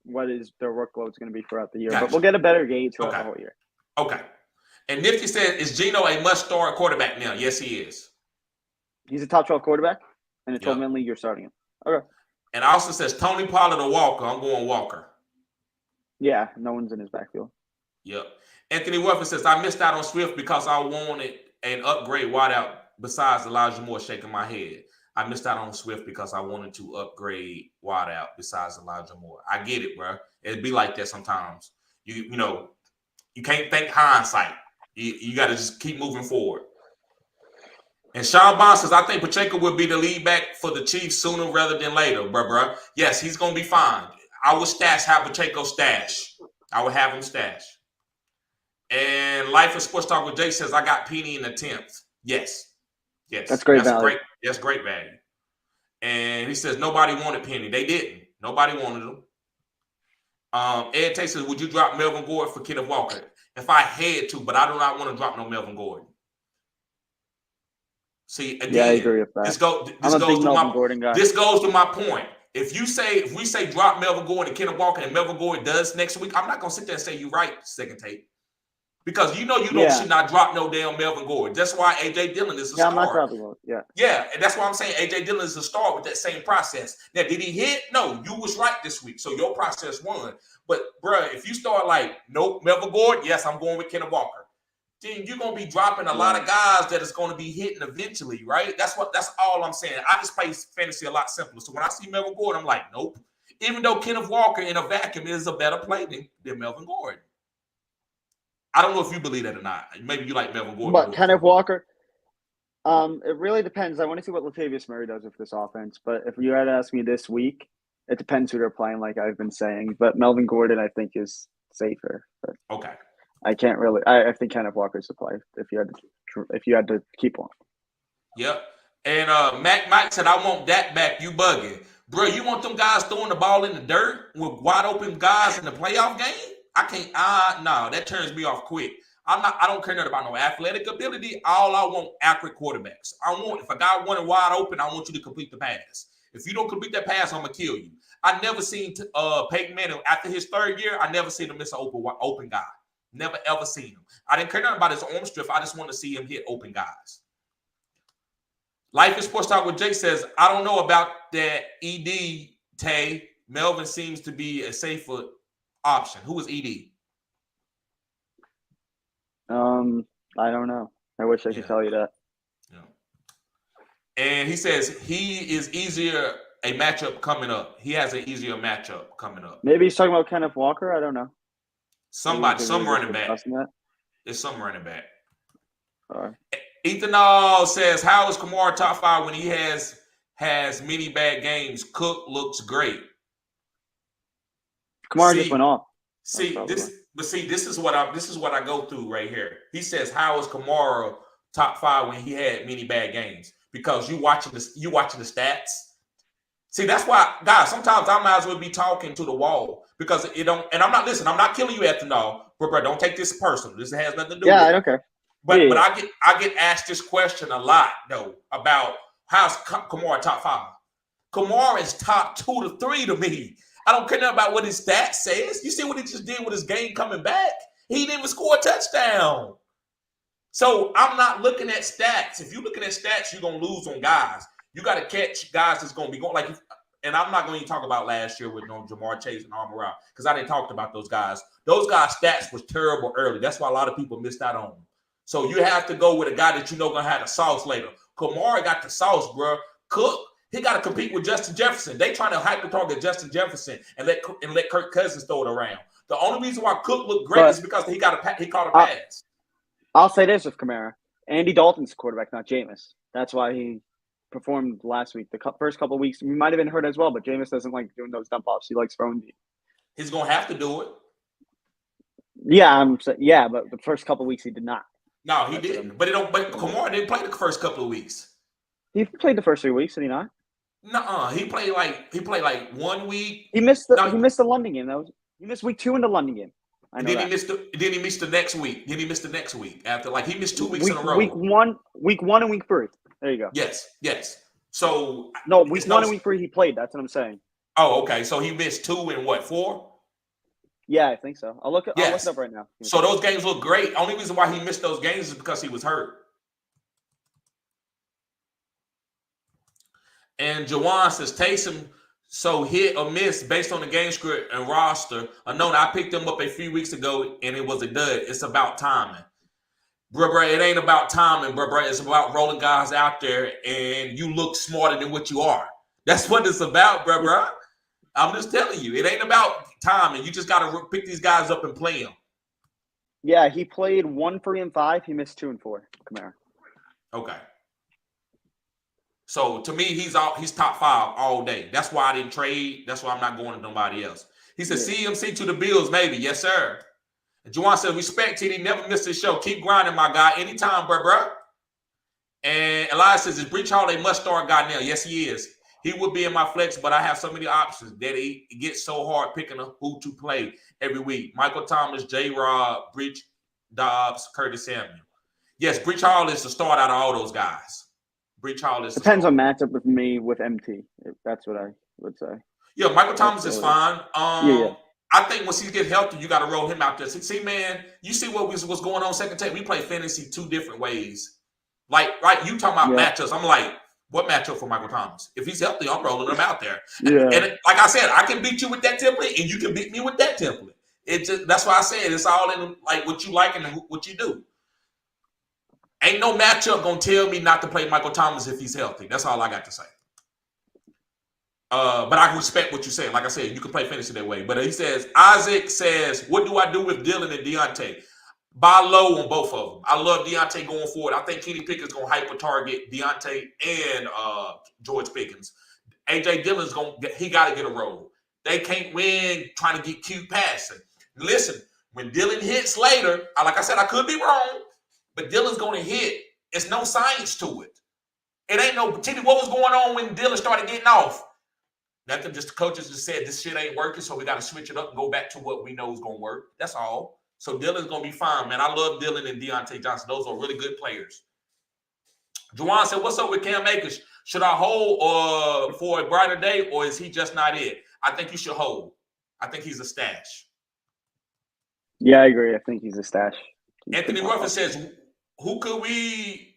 what is their workload is going to be throughout the year. But we'll get a better gauge throughout the whole year. Okay. And Nifty said, is Geno a must-start quarterback now? Yes, he is. He's a top 12 quarterback, and a 12-man league, you're starting him. Okay. And Austin says, Tony Pollard or Walker? I'm going Walker. Yeah, no one's in his backfield. Yep. Anthony Wolfer says, I missed out on Swift because I wanted an upgrade wideout besides Elijah Moore, shaking my head. I missed out on Swift because I wanted to upgrade wideout besides Elijah Moore. I get it, bro. It'd be like that sometimes. You know, you can't think hindsight. You got to just keep moving forward. And Sean Bond says, I think Pacheco will be the lead back for the Chiefs sooner rather than later, bruh. Yes, he's going to be fine. I would have Pacheco stash. I would have him stash. And Life of Sports Talk with Jay says, I got Penny in the 10th. Yes. That's great value. That's great value. And he says, nobody wanted Penny. They didn't. Nobody wanted him. Ed Tate says, would you drop Melvin Gordon for Kenneth Walker? If I had to, but I do not want to drop no Melvin Gordon. See, again, I agree with that. This goes to my point. If we say drop Melvin Gordon and Kenneth Walker and Melvin Gordon does next week, I'm not gonna sit there and say you right, second tape. Because you should not drop no damn Melvin Gordon. That's why AJ Dillon is a star. I'm not dropping him. Yeah, and that's why I'm saying AJ Dillon is a star with that same process. Now, did he hit? No, you was right this week. So your process won. But bruh, if you start like, nope, Melvin Gordon, yes, I'm going with Kenneth Walker. Then you're gonna be dropping a lot of guys that is gonna be hitting eventually, right? That's all I'm saying. I just play fantasy a lot simpler. So when I see Melvin Gordon, I'm like, nope. Even though Kenneth Walker in a vacuum is a better play than Melvin Gordon. I don't know if you believe that or not. Maybe you like Melvin Gordon. But Kenneth Walker, it really depends. I want to see what Latavius Murray does with this offense. But if you had to ask me this week, it depends who they're playing, like I've been saying. But Melvin Gordon, I think, is safer. But okay. I can't really. I think Kenneth Walker's the play if you had to keep one. Yep. And Mike said, "I want that back. You bugging, bro? You want them guys throwing the ball in the dirt with wide open guys in the playoff game? I can't. No, that turns me off quick. I don't care nothing about no athletic ability. All I want accurate quarterbacks. If a guy wanted wide open, I want you to complete the pass. If you don't complete that pass, I'm gonna kill you. I never seen Peyton Manning after his third year. I never seen him miss an open guy. Never ever seen him. I didn't care nothing about his arm strength. I just want to see him hit open guys. Life is Sports Talk with Jake says, I don't know about that ED, Tay. Melvin seems to be a safer option. Who is ED? I don't know. I wish I could tell you that. Yeah. And he says he is easier a matchup coming up. He has an easier matchup coming up. Maybe he's talking about Kenneth Walker. I don't know. Some running back. It's some running back. All right. Ethan says, how is Kamara top 5 when he has many bad games? Cook looks great. Kamara just went off. This is what I go through right here. He says, how is Kamara top 5 when he had many bad games? Because you watching the stats. See, that's why, guys, sometimes I might as well be talking to the wall because it don't, and I'm not killing you, Ethanol, but bro, don't take this personal. This has nothing to do with it. I don't care. But I get asked this question a lot, though, about how's Kamara top 5. Kamara is top 2 to 3 to me. I don't care nothing about what his stats says. You see what he just did with his game coming back? He didn't even score a touchdown. So I'm not looking at stats. If you're looking at stats, you're going to lose on guys. You got to catch guys that's going to be going like, and I'm not going to talk about last year with Jamar Chase and Armor out because I didn't talk about those guys. Those guys' stats was terrible early. That's why a lot of people missed out on them. So you have to go with a guy that you know gonna have the sauce later. Kamara got the sauce, bro. Cook, he got to compete with Justin Jefferson. They trying to hype the target Justin Jefferson and let Kirk Cousins throw it around. The only reason why Cook looked great is because he caught a pass. I'll say this with Kamara. Andy Dalton's quarterback, not Jameis. That's why he performed last week. The first couple of weeks, we might have been hurt as well, but Jameis doesn't like doing those dump offs. He likes throwing deep. He's gonna have to do it. Yeah, but the first couple of weeks he did not. No, he didn't. But Kamara didn't play the first couple of weeks. He played the first 3 weeks, did he not? Nuh-uh. He played like 1 week. He missed the London game. He missed week 2 in the London game. Then he missed the next week. Then he missed the next week after he missed 2 weeks in a row. Week one and week 3. There you go. Yes. So no, week 1 and week 3 he played. That's what I'm saying. Oh, okay. So he missed 2 and what, 4? Yeah, I think so. I'll look it up right now. So those games look great. Only reason why he missed those games is because he was hurt. And Jawan says Taysom so hit or miss based on the game script and roster. I picked him up a few weeks ago and it was a dud. It's about timing. Bruh, it ain't about timing, bruh. It's about rolling guys out there and you look smarter than what you are. That's what it's about, bruh. I'm just telling you, it ain't about timing. You just got to pick these guys up and play them. Yeah, he played 1, 3, and 5. He missed 2 and 4. Kamara. Okay. So to me, he's top 5 all day. That's why I didn't trade. That's why I'm not going to nobody else. He said, CMC to the Bills, maybe. Yes, sir. And Juwan said, respect, TD. Never miss this show. Keep grinding, my guy. Anytime, bruh. And Elias says, is Breach Hall a must-start guy now? Yes, he is. He would be in my flex, but I have so many options that it gets so hard picking who to play every week. Michael Thomas, J-Rob, Breach, Dobbs, Curtis Samuel. Yes, Breach Hall is the start out of all those guys. Breach Hall is depends on matchup with me with MT. That's what I would say. Yeah, Michael Thomas is fine. I think once he gets healthy, you got to roll him out there. See, man, you see what's going on second take? We play fantasy 2 different ways. Like you talking about matchups. I'm like, what matchup for Michael Thomas? If he's healthy, I'm rolling him out there. Yeah. And like I said, I can beat you with that template, and you can beat me with that template. That's why I said it's all in like what you like and what you do. Ain't no matchup gonna tell me not to play Michael Thomas if he's healthy. That's all I got to say. But I can respect what you're saying. Like I said, you can play fantasy that way. But he says, Isaac says, what do I do with Dylan and Deontay? Buy low on both of them. I love Deontay going forward. I think Kenny Pickett's going to hyper target Deontay and George Pickens. AJ Dillon's he got to get a role. They can't win trying to get cute passing. Listen, when Dillon hits later, like I said, I could be wrong, but Dillon's going to hit. It's no science to it. It ain't no, what was going on when Dillon started getting off? Nothing, just the coaches just said this shit ain't working, so we got to switch it up and go back to what we know is going to work. That's all. So Dillon's going to be fine, man. I love Dillon and Deontay Johnson. Those are really good players. Juwan said, what's up with Cam Akers? Should I hold for a brighter day, or is he just not it? I think you should hold. I think he's a stash. Yeah, I agree. I think he's a stash. Anthony Ruffin says, who could we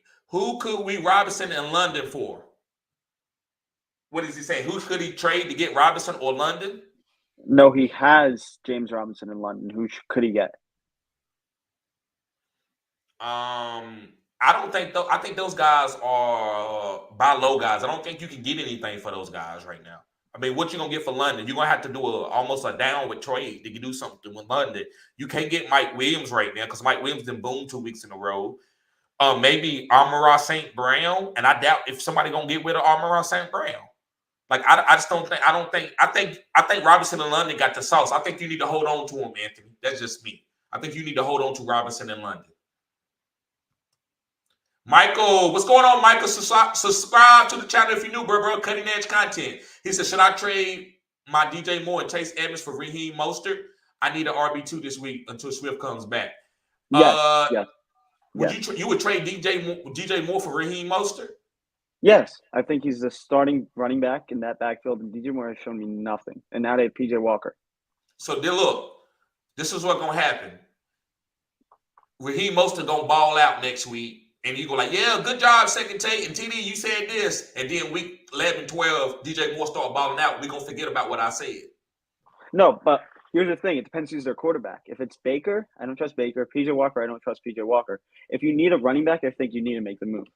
Robinson in London for? What is he saying? Who could he trade to get Robinson or London? No, he has James Robinson in London. Who could he get? I don't think though. I think those guys are buy low guys. I don't think you can get anything for those guys right now. I mean, what you gonna get for London? You're gonna have to do almost a downward trade to do something with London. You can't get Mike Williams right now because Mike Williams done boomed 2 weeks in a row. Maybe Amon-Ra St. Brown, and I doubt if somebody gonna get rid of Amon-Ra St. Brown. Like I just don't think. I think Robinson in London got the sauce. I think you need to hold on to him, Anthony. That's just me. I think you need to hold on to Robinson in London. Michael, what's going on, Michael? Subscribe to the channel if you're new, bro. Cutting edge content. He said, should I trade my DJ Moore and Chase Edmonds for Raheem Mostert? I need an RB2 this week until Swift comes back. Yes. You would trade DJ Moore for Raheem Mostert? Yes, I think he's the starting running back in that backfield, and DJ Moore has shown me nothing. And now they have PJ Walker. So then look, this is what's gonna happen. Raheem Mostert gonna ball out next week. And you go like, yeah, good job, second take. And TD, you said this. And then week 11, 12, DJ Moore start balling out. We're going to forget about what I said. No, but Here's the thing: it depends who's their quarterback. If it's Baker, I don't trust Baker. PJ Walker, I don't trust PJ Walker. If you need a running back, I think you need to make the move.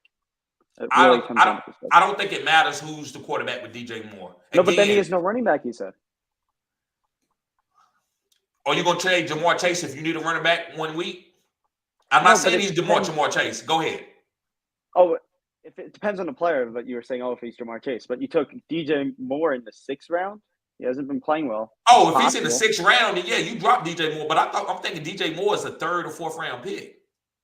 It really comes down to this. I don't think it matters who's the quarterback with DJ Moore. No, but then he has no running back. He said. Are you gonna trade Jamar Chase if you need a running back 1 week? I'm not saying he's Jamar Chase. Go ahead. Oh, if it depends on the player, but you were saying, if he's Jamar Chase. But you took DJ Moore in the 6th round. He hasn't been playing well. Oh, if he's in the 6th round, then yeah, you drop DJ Moore. But I'm thinking DJ Moore is a 3rd or 4th round pick,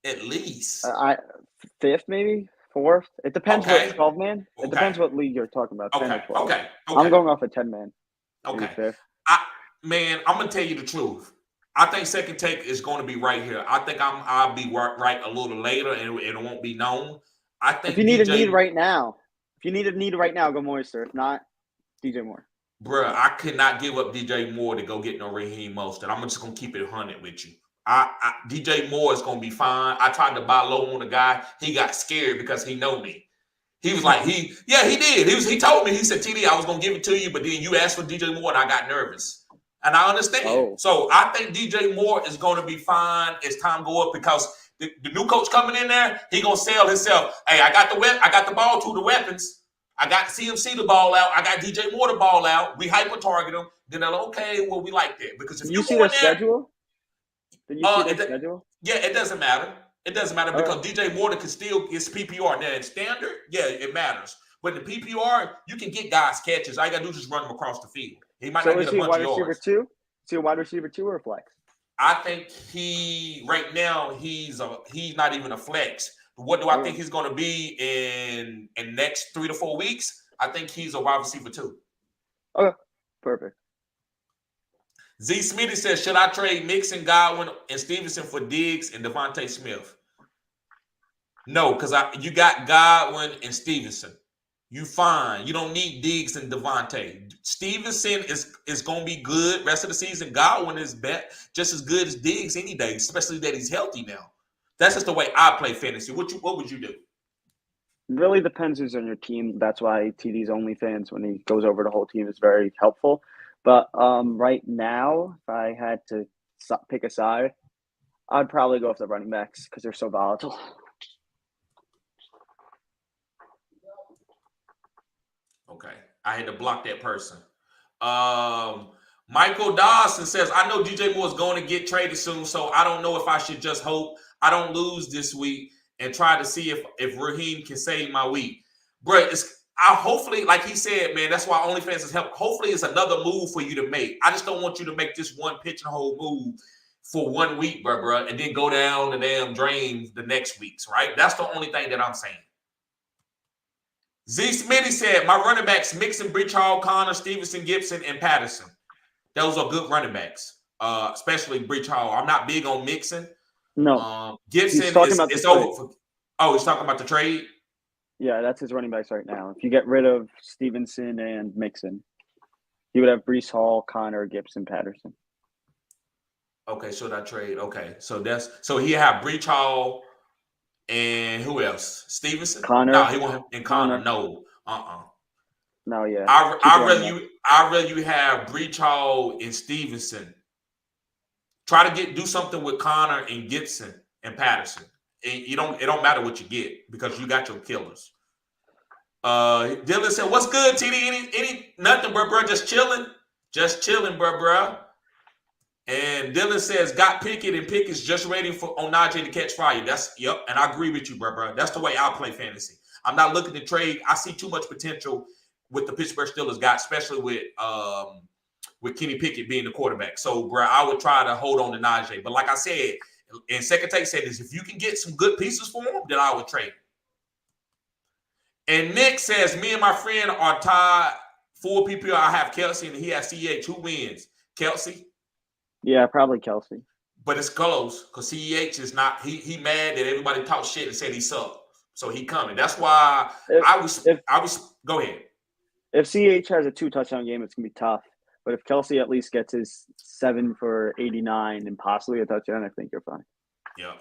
at least. 5th, maybe 4th. It depends what 12-man. It depends what league you're talking about. 10 or 12. Okay. I'm going off a 10-man. Okay. Man, I'm gonna tell you the truth. I think Second Take is going to be right here. I think I'll be right a little later, and it won't be known. I think if you need a need right now, go Moister. If not, DJ Moore. Bruh, I could not give up DJ Moore to go get no Raheem Mostert. I'm just gonna keep it 100 with you. DJ Moore is gonna be fine. I tried to buy low on the guy. He got scared because he know me. He was like, he did. He told me, he said, TD, I was gonna give it to you, but then you asked for DJ Moore and I got nervous. And I understand. Oh. So I think DJ Moore is going to be fine as time go up because the new coach coming in there, he gonna sell himself. Hey, I got the ball to the weapons. I got CMC the ball out. I got DJ Moore the ball out. We hyper target them. Then they're like, okay, well, we like that because if you see the schedule, did you see the schedule? Yeah, it doesn't matter. It doesn't matter because DJ Moore can still get PPR. Now in standard, yeah, it matters. But in the PPR, you can get guys catches. All you gotta do is just run them across the field. He might not get a bunch of yards. Is he a wide receiver 2 or a flex? I think right now he's not even a flex. What do I think he's going to be in next 3 to 4 weeks? I think he's a wide receiver 2. Okay, perfect. Z Smitty says, should I trade Nixon, Godwin, and Stevenson for Diggs and Devonte Smith? No, because you got Godwin and Stevenson. You fine. You don't need Diggs and Devonte. Stevenson is going to be good rest of the season. Godwin is just as good as Diggs any day, especially that he's healthy now. That's just the way I play fantasy. What would you do? Really depends who's on your team. That's why TD's OnlyFans, when he goes over the whole team, is very helpful. But right now, if I had to pick a side, I'd probably go with the running backs because they're so volatile. Okay, I had to block that person. Michael Dawson says, I know DJ Moore is going to get traded soon, so I don't know if I should just hope I don't lose this week and try to see if Raheem can save my week. Bro, hopefully, like he said, man, that's why OnlyFans is helping. Hopefully it's another move for you to make. I just don't want you to make this one pigeonhole move for 1 week, bro, and then go down the damn drain the next weeks, right? That's the only thing that I'm saying. Z Smitty said, my running backs, Mixon, Breach Hall, Connor, Stevenson, Gibson, and Patterson. Those are good running backs, especially Breach Hall. I'm not big on Mixon. No. Gibson is over. He's talking about the trade? Yeah, that's his running backs right now. If you get rid of Stevenson and Mixon, he would have Breece Hall, Connor, Gibson, Patterson. Okay, so that trade. Okay, so he have Breach Hall and who else? Stevenson? Connor. No, he won't. And Connor. No. No, yeah. I'd rather you have Breach Hall and Stevenson. Try to do something with Connor and Gibson and Patterson. It don't matter what you get because you got your killers. Dylan said, "What's good, TD? Any nothing, bro? Just chilling, bro." And Dylan says, "Got Pickett and Pickett's just waiting on Najee to catch fire." Yep, and I agree with you, bro. That's the way I play fantasy. I'm not looking to trade. I see too much potential with the Pittsburgh Steelers got, especially with Kenny Pickett being the quarterback. So, bro, I would try to hold on to Najee. But like I said, and Second Take said this, if you can get some good pieces for him, then I would trade. And Nick says, me and my friend are tied 4 PPR. I have Kelsey and he has CEH. Who wins? Kelsey? Yeah, probably Kelsey. But it's close because CEH is not, he mad that everybody talked shit and said he sucked. So he coming. That's why I was go ahead. If CEH has a 2-touchdown game, it's gonna be tough. But if Kelsey at least gets his 7 for 89 and possibly a touchdown, I think you're fine. Yeah.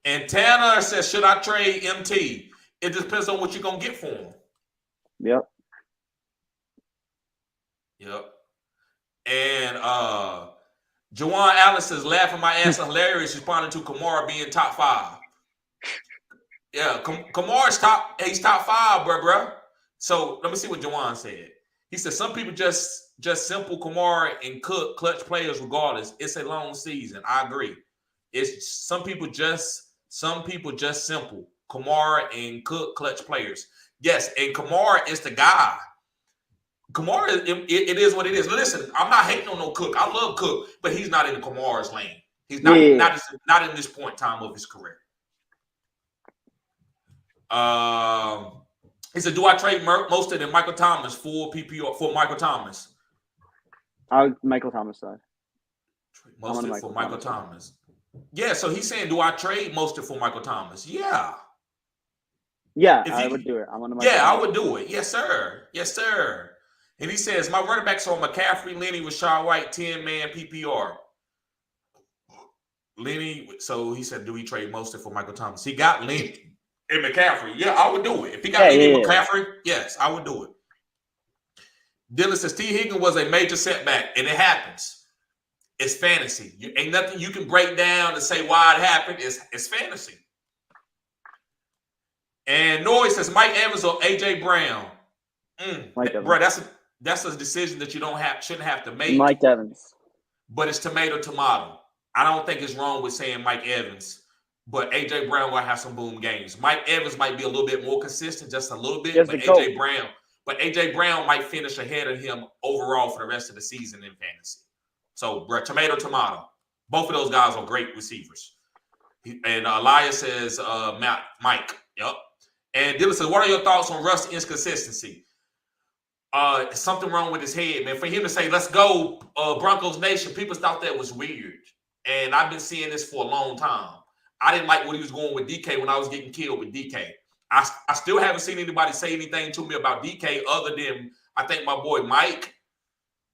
And Tanner says, should I trade MT? It depends on what you're going to get for him. Yep. And Jawan Allen says, laughing my ass hilarious, responding to Kamara being top 5. Yeah, Kamara's he's top 5, bro. So let me see what Jawan said. He said, some people just simple Kamara and Cook clutch players regardless. It's a long season. I agree. It's some people just simple Kamara and Cook clutch players. Yes, and Kamara is the guy. Kamara, it is what it is. Listen, I'm not hating on no Cook. I love Cook, but he's not in Kamara's lane. He's not not in this point in time of his career. He said, "Do I trade Mostert and Michael Thomas for PPR for Michael Thomas?" Michael Thomas side. Mostert for Michael Thomas. Yeah, so he's saying, "Do I trade Mostert for Michael Thomas?" Yeah. Yeah, I would do it. I would do it. Yes, sir. Yes, sir. And he says, my running backs are McCaffrey, Lenny, Rashad White, 10-man PPR. Lenny, so he said, do we trade Mostert for Michael Thomas? He got Lenny and McCaffrey. Yeah, I would do it. If he got Lenny and McCaffrey, yes, I would do it. Dylan says, T. Higgins was a major setback, and it happens. It's fantasy. Ain't nothing you can break down and say why it happened. It's fantasy. And Noy says, Mike Evans or A.J. Brown. Bro, that's a decision that you shouldn't have to make. Mike Evans. But it's tomato. I don't think it's wrong with saying Mike Evans, but A.J. Brown will have some boom games. Mike Evans might be a little bit more consistent, just a little bit, but A.J. Brown might finish ahead of him overall for the rest of the season in fantasy. So, bro, tomato. Both of those guys are great receivers. And Elias says, Mike. Yep. And Dylan says, what are your thoughts on Russ's inconsistency? Something wrong with his head, man. For him to say, let's go, Broncos Nation, people thought that was weird. And I've been seeing this for a long time. I didn't like what he was going with DK when I was getting killed with DK. I still haven't seen anybody say anything to me about DK other than, I think, my boy Mike.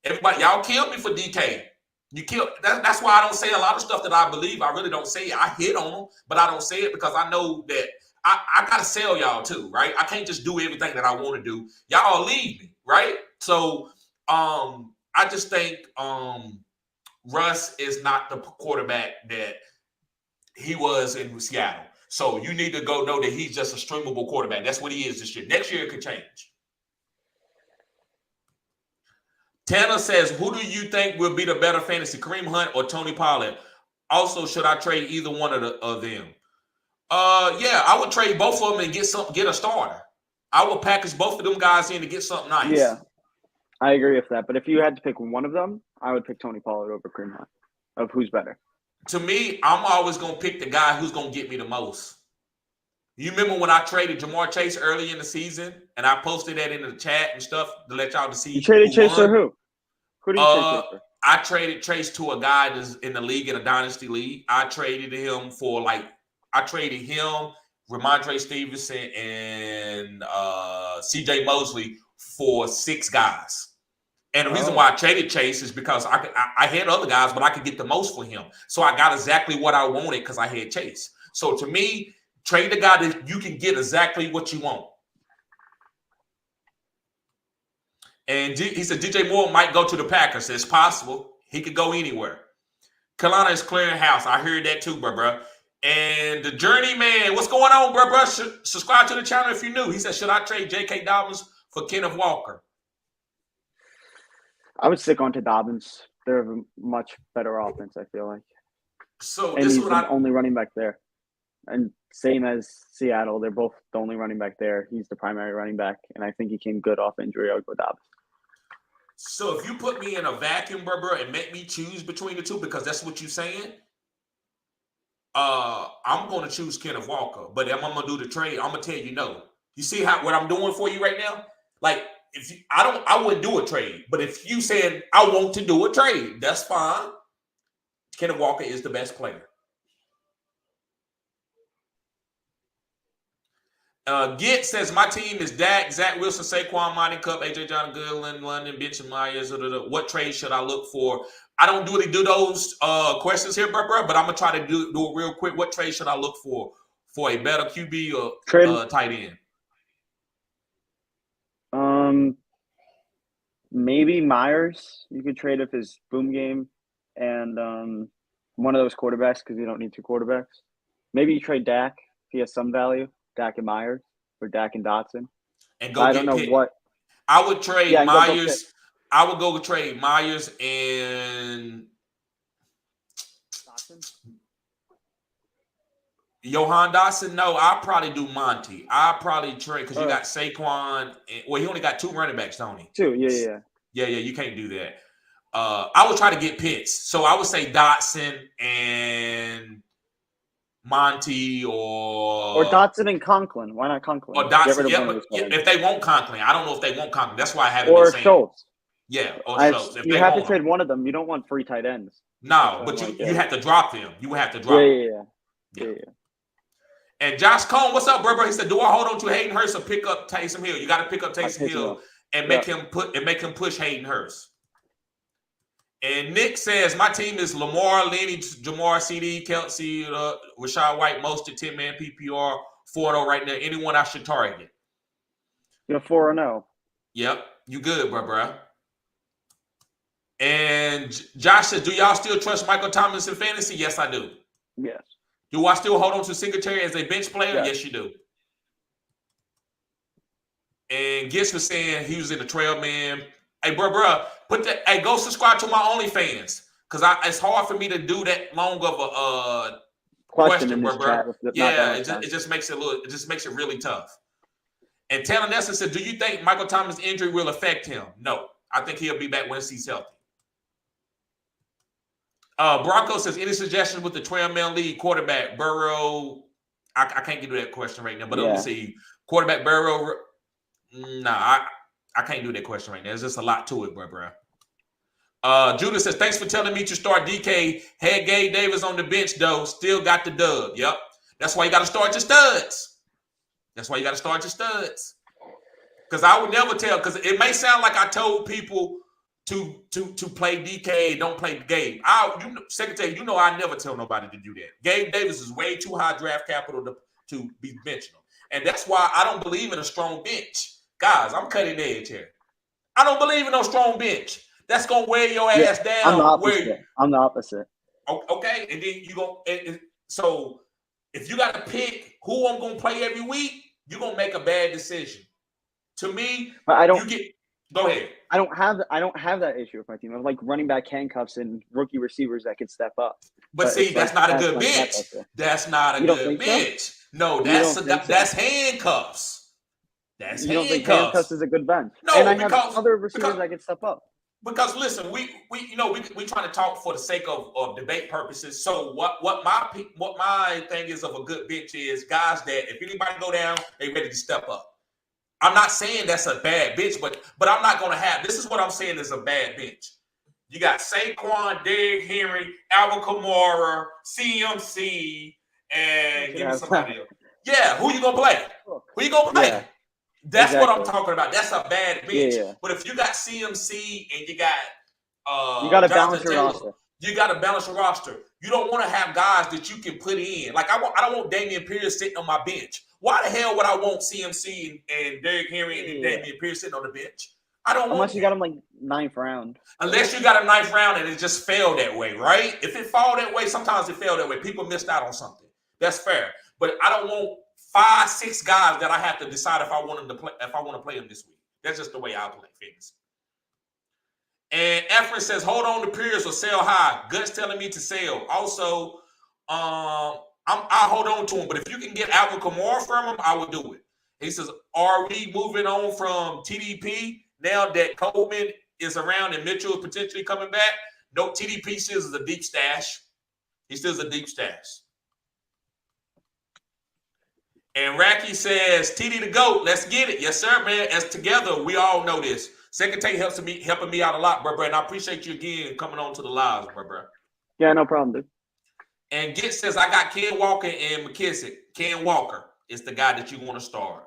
Everybody, y'all killed me for DK. You killed. That's why I don't say a lot of stuff that I believe. I really don't say it. I hit on them, but I don't say it because I know that I got to sell y'all too, right? I can't just do everything that I want to do. Y'all leave me, right? So I just think Russ is not the quarterback that he was in Seattle. So you need to go know that he's just a streamable quarterback. That's what he is this year. Next year it could change. Tanner says, who do you think will be the better fantasy, Kareem Hunt or Tony Pollard? Also, should I trade either one of them? Yeah, I would trade both of them and get a starter. I would package both of them guys in to get something nice. Yeah, I agree with that. But if you had to pick one of them, I would pick Tony Pollard over Kareem Hunt. Of who's better? To me, I'm always going to pick the guy who's going to get me the most. You remember when I traded Jamar Chase early in the season, and I posted that in the chat and stuff to let y'all to see. You traded Chase for who? Who did you trade Chase for? I traded Chase to a guy that's in the league, in a dynasty league. I traded him, Ramondre Stevenson, and C.J. Mosley for 6 guys. And the reason why I traded Chase is because I had other guys, but I could get the most for him. So I got exactly what I wanted because I had Chase. So to me, trade the guy that you can get exactly what you want. And he said DJ Moore might go to the Packers. It's possible. He could go anywhere. Carolina is clearing house. I heard that too, bro. And the Journeyman, what's going on, bro? Subscribe to the channel if you're new. He said, should I trade J.K. Dobbins for Kenneth Walker? I would stick on to Dobbins. They're a much better offense, I feel like. So and he's the only running back there. And same as Seattle, they're both the only running back there. He's the primary running back, and I think he came good off injury. I would go Dobbins. So if you put me in a vacuum, bro, and make me choose between the two, because that's what you're saying, I'm going to choose Kenneth Walker. But if I'm going to do the trade, I'm going to tell you no. You see what I'm doing for you right now? Like, I wouldn't do a trade. But if you said I want to do a trade, that's fine. Kenneth Walker is the best player. Git says, my team is Dak, Zach Wilson, Saquon, Monty Cup, AJ John, Goodland, London, Bench and Myers. What trade should I look for? I don't really do those questions here, bro, but I'm going to try to do it real quick. What trade should I look for a better QB or tight end? Maybe Myers. You could trade if his boom game and one of those quarterbacks because you don't need two quarterbacks. Maybe you trade Dak if he has some value. Dak and Myers or Dak and Dotson. And But go I don't get know Pitt. what. I would trade Yeah, and go Pitt. Myers. I would go trade Myers and Dotson. Johan Dotson. No, I'll probably do Monty. I'll probably trade because you got Saquon. Well, he only got 2 running backs, don't he? 2, yeah. Yeah, you can't do that. I would try to get Pitts. So I would say Dotson and Monty or Dotson and Conklin. Why not Conklin? Or Dotson, if they want Conklin. I don't know if they want Conklin. That's why I haven't been saying. Schultz. Yeah, or Schultz. You have to trade one of them. You don't want free tight ends. No, but you have to drop them. You would have to drop them. Yeah. And Josh Cohn, what's up, bro? He said, do I hold on to Hayden Hurst or pick up Taysom Hill? You got to pick up Taysom Hill and make him push Hayden Hurst. And Nick says, my team is Lamar, Lenny, Jamar, CD, Kelsey, Rashad White, Mostert, 10-man PPR, 4-0 right now. Anyone I should target? You're 4-0. Yep. You good, bro. And Josh says, do y'all still trust Michael Thomas in fantasy? Yes, I do. Yes. Do I still hold on to Singletary as a bench player? Yes, you do. And Gitz was saying he was in the trail man. Hey, bro, go subscribe to my OnlyFans because it's hard for me to do that long of a question, bro. Yeah, it just makes it really tough. And Taylor Nelson said, do you think Michael Thomas' injury will affect him? No, I think he'll be back once he's healthy. Bronco says, any suggestions with the trail man league quarterback Burrow? I can't get to that question right now, but let me see. Quarterback Burrow. Nah, I can't do that question right now. There's just a lot to it, bro. Judah says, thanks for telling me to start DK. Had Gabe Davis on the bench, though. Still got the dub. Yep. That's why you got to start your studs. Because I would never tell, because it may sound like I told people to play DK, don't play Gabe. Secretary, I never tell nobody to do that. Gabe Davis is way too high draft capital to be benching him. And that's why I don't believe in a strong bench. Guys, I'm cutting edge here. I don't believe in no strong bench. That's going to wear your ass down. I'm the opposite. Okay, and then you go. So if you got to pick who I'm going to play every week, you're going to make a bad decision. To me, go ahead. I don't have that issue with my team. I have like running back handcuffs and rookie receivers that can step up. But see, that's not a good bench. That's not a good bench. No, that's handcuffs. That's handcuffs. You don't think handcuffs is a good bench? No, and I have other receivers that can step up. Because listen, we trying to talk for the sake of debate purposes. So what my thing is of a good bench is guys that if anybody go down, they ready to step up. I'm not saying that's a bad bench, but I'm not going to have. This is what I'm saying is a bad bench. You got Saquon, Derrick Henry, Alvin Kamara, CMC, and give me somebody else. Yeah, who you going to play? Who you going to play? Yeah, that's what I'm talking about. That's a bad bench. Yeah. But if you got CMC and you got you got to balance your roster. You got to balance your roster. You don't want to have guys that you can put in. Like I don't want Damian Pierce sitting on my bench. Why the hell would I want CMC and Derrick Henry and Damien Pierce sitting on the bench? I don't. Unless you got him like 9th round. Unless you got a 9th round and it just fell that way, right? If it fall that way, sometimes it fell that way. People missed out on something. That's fair. But I don't want 5, 6 guys that I have to decide if I want them to play. If I want to play them this week, that's just the way I play fantasy. And Efren says, hold on to Pierce or sell high. Guts telling me to sell. Also, I'll hold on to him, but if you can get Alvin Kamara from him, I will do it. He says, are we moving on from TDP now that Coleman is around and Mitchell is potentially coming back? No, TDP still is a deep stash. He still is a deep stash. And Racky says, TD the GOAT, let's get it. Yes, sir, man. As together, we all know this. Second Take helping me out a lot, bro. And I appreciate you again coming on to the lives, bro. Yeah, no problem, dude. And Git says, I got Ken Walker and McKissick. Ken Walker is the guy that you want to start.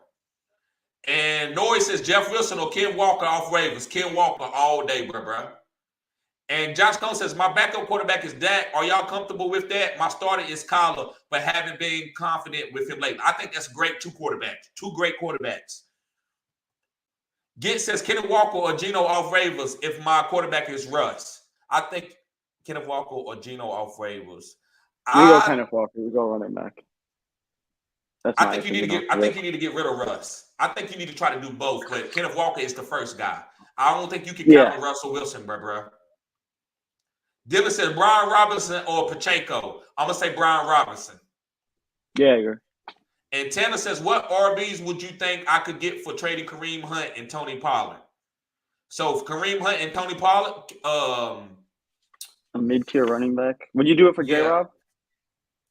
And Nori says, Jeff Wilson or Ken Walker off waivers. Ken Walker all day, bro. And Josh Cohn says, my backup quarterback is Dak. Are y'all comfortable with that? My starter is Kyler, but haven't been confident with him lately. I think that's great. 2 great quarterbacks. Get says Kenneth Walker or Geno off waivers if my quarterback is Russ. I think Kenneth Walker or Geno off waivers. We go Kenneth Walker. We go running back. That's I think you need to get. I think you need to get rid of Russ. I think you need to try to do both. But Kenneth Walker is the first guy. I don't think you can count on Russell Wilson, bro. Dylan says Brian Robinson or Pacheco. I'm gonna say Brian Robinson. Yeah, you're. And Tanner says, what RBs would you think I could get for trading Kareem Hunt and Tony Pollard? So Kareem Hunt and Tony Pollard, a mid-tier running back. Would you do it for J-Rob?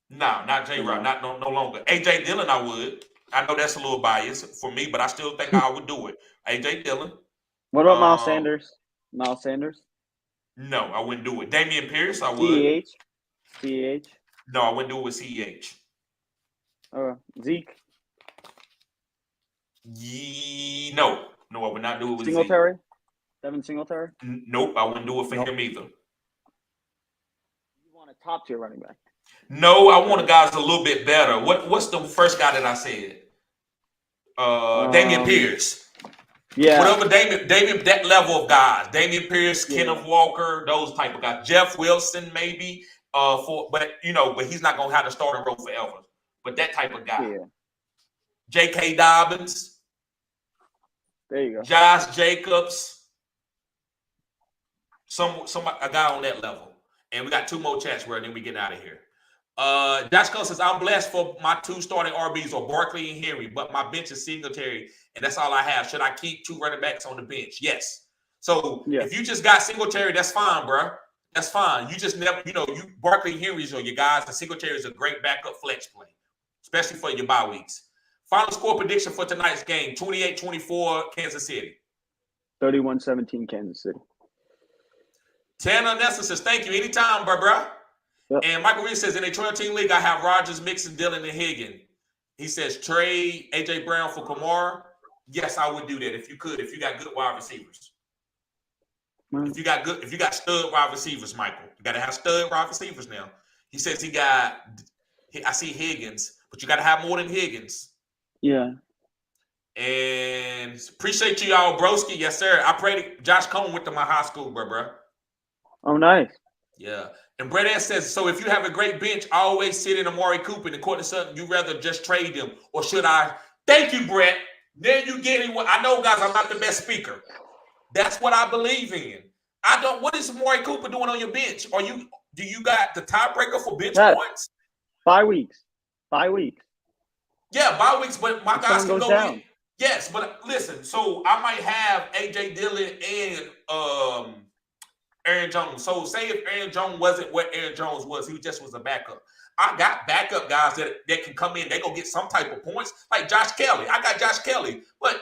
No, not J-Rob. Not no longer. AJ Dillon, I would. I know that's a little biased for me, but I still think I would do it. AJ Dillon. What about Miles Sanders? Miles Sanders? No, I wouldn't do it. Damian Pierce, I would. CEH? No, I wouldn't do it with CEH. Zeke? No, I would not do it with Singletary? Zeke. Devin Singletary? Nope, I wouldn't do it for him either. You want a top-tier running back? No, I want a guy that's a little bit better. What's the first guy that I said? Damian Pierce. Yeah. Whatever Damian, that level of guys. Damian Pierce, Kenneth Walker, those type of guys. Jeff Wilson, maybe. But he's not gonna have the starting role forever. But that type of guy. Yeah. J.K. Dobbins. There you go. Josh Jacobs. A guy on that level. And we got 2 more chats where then we get out of here. Josh Cole says, I'm blessed for my 2 starting RBs or Barkley and Henry, but my bench is Singletary, and that's all I have. Should I keep 2 running backs on the bench? Yes. So if you just got Singletary, that's fine, bro. That's fine. You just never, Barkley and Henry's are your guys, and Singletary is a great backup flex play, especially for your bye weeks. Final score prediction for tonight's game, 28-24 Kansas City. 31-17 Kansas City. Tanner Nessa says, thank you. Anytime, bro. Yep. And Michael Reed says, in a 12-team league, I have Rodgers, Mixon, Dillon, and Higgins. He says, trade A.J. Brown for Kamara. Yes, I would do that if you could, if you got good wide receivers. If you got stud wide receivers, Michael. You got to have stud wide receivers now. He says I see Higgins, but you got to have more than Higgins. Yeah. And appreciate you all, broski. Yes, sir. I prayed Josh Cohen went to my high school, bro. Oh, nice. Yeah. And Brett S says, so if you have a great bench, always sit in Amari Cooper and Courtland Sutton, you rather just trade them, or should I? Thank you, Brett. Then you get it. I know, guys, I'm not the best speaker. That's what I believe in. What is Amari Cooper doing on your bench? Do you got the tiebreaker for bench points? 5 weeks. Yeah, bye weeks, but my guys can go down. in. Yes, but listen, so I might have A.J. Dillon and Aaron Jones. So say if Aaron Jones wasn't what Aaron Jones was, he just was a backup. I got backup guys that can come in. They go get some type of points, like Josh Kelly. I got Josh Kelly. But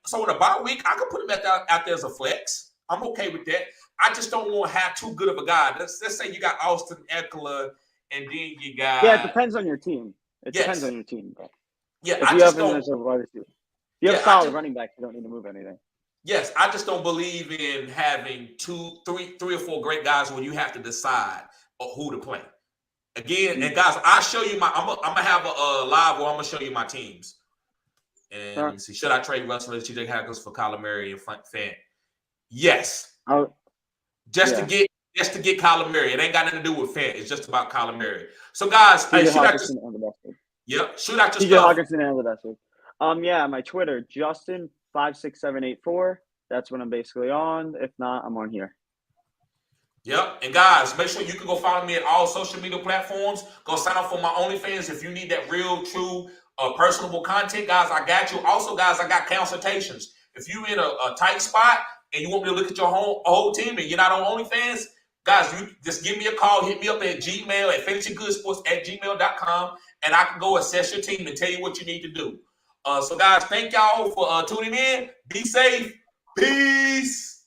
so in a bye week, I could put him out there as a flex. I'm okay with that. I just don't want to have too good of a guy. Let's say you got Austin Eckler, and then you got... Yeah, it depends on your team. Depends on your team. Bro. Yeah, if you have him as a wide receiver. You have solid running back, you don't need to move anything. Yes, I just don't believe in having 2, 3 or 4 great guys when you have to decide who to play. Again, and guys, I'll show you I'm gonna have a live where I'm gonna show you my teams. And let me see, should I trade Russell and TJ Hackers for Kyler Murray and Fant? Yes. Just to get Kyler Murray. It ain't got nothing to do with Fant. It's just about Kyler Murray. So guys, shoot out your stuff. Hopkinson and the best week. Yeah, my Twitter, Justin56784. That's what I'm basically on. If not, I'm on here. Yep. And guys, make sure you can go follow me at all social media platforms. Go sign up for my OnlyFans if you need that real, true, personable content. Guys, I got you. Also, guys, I got consultations. If you're in a tight spot and you want me to look at your whole team and you're not on OnlyFans, guys, you just give me a call. Hit me up at Gmail at fantasygoodsports@gmail.com, and I can go assess your team and tell you what you need to do. So, guys, thank y'all for tuning in. Be safe. Peace.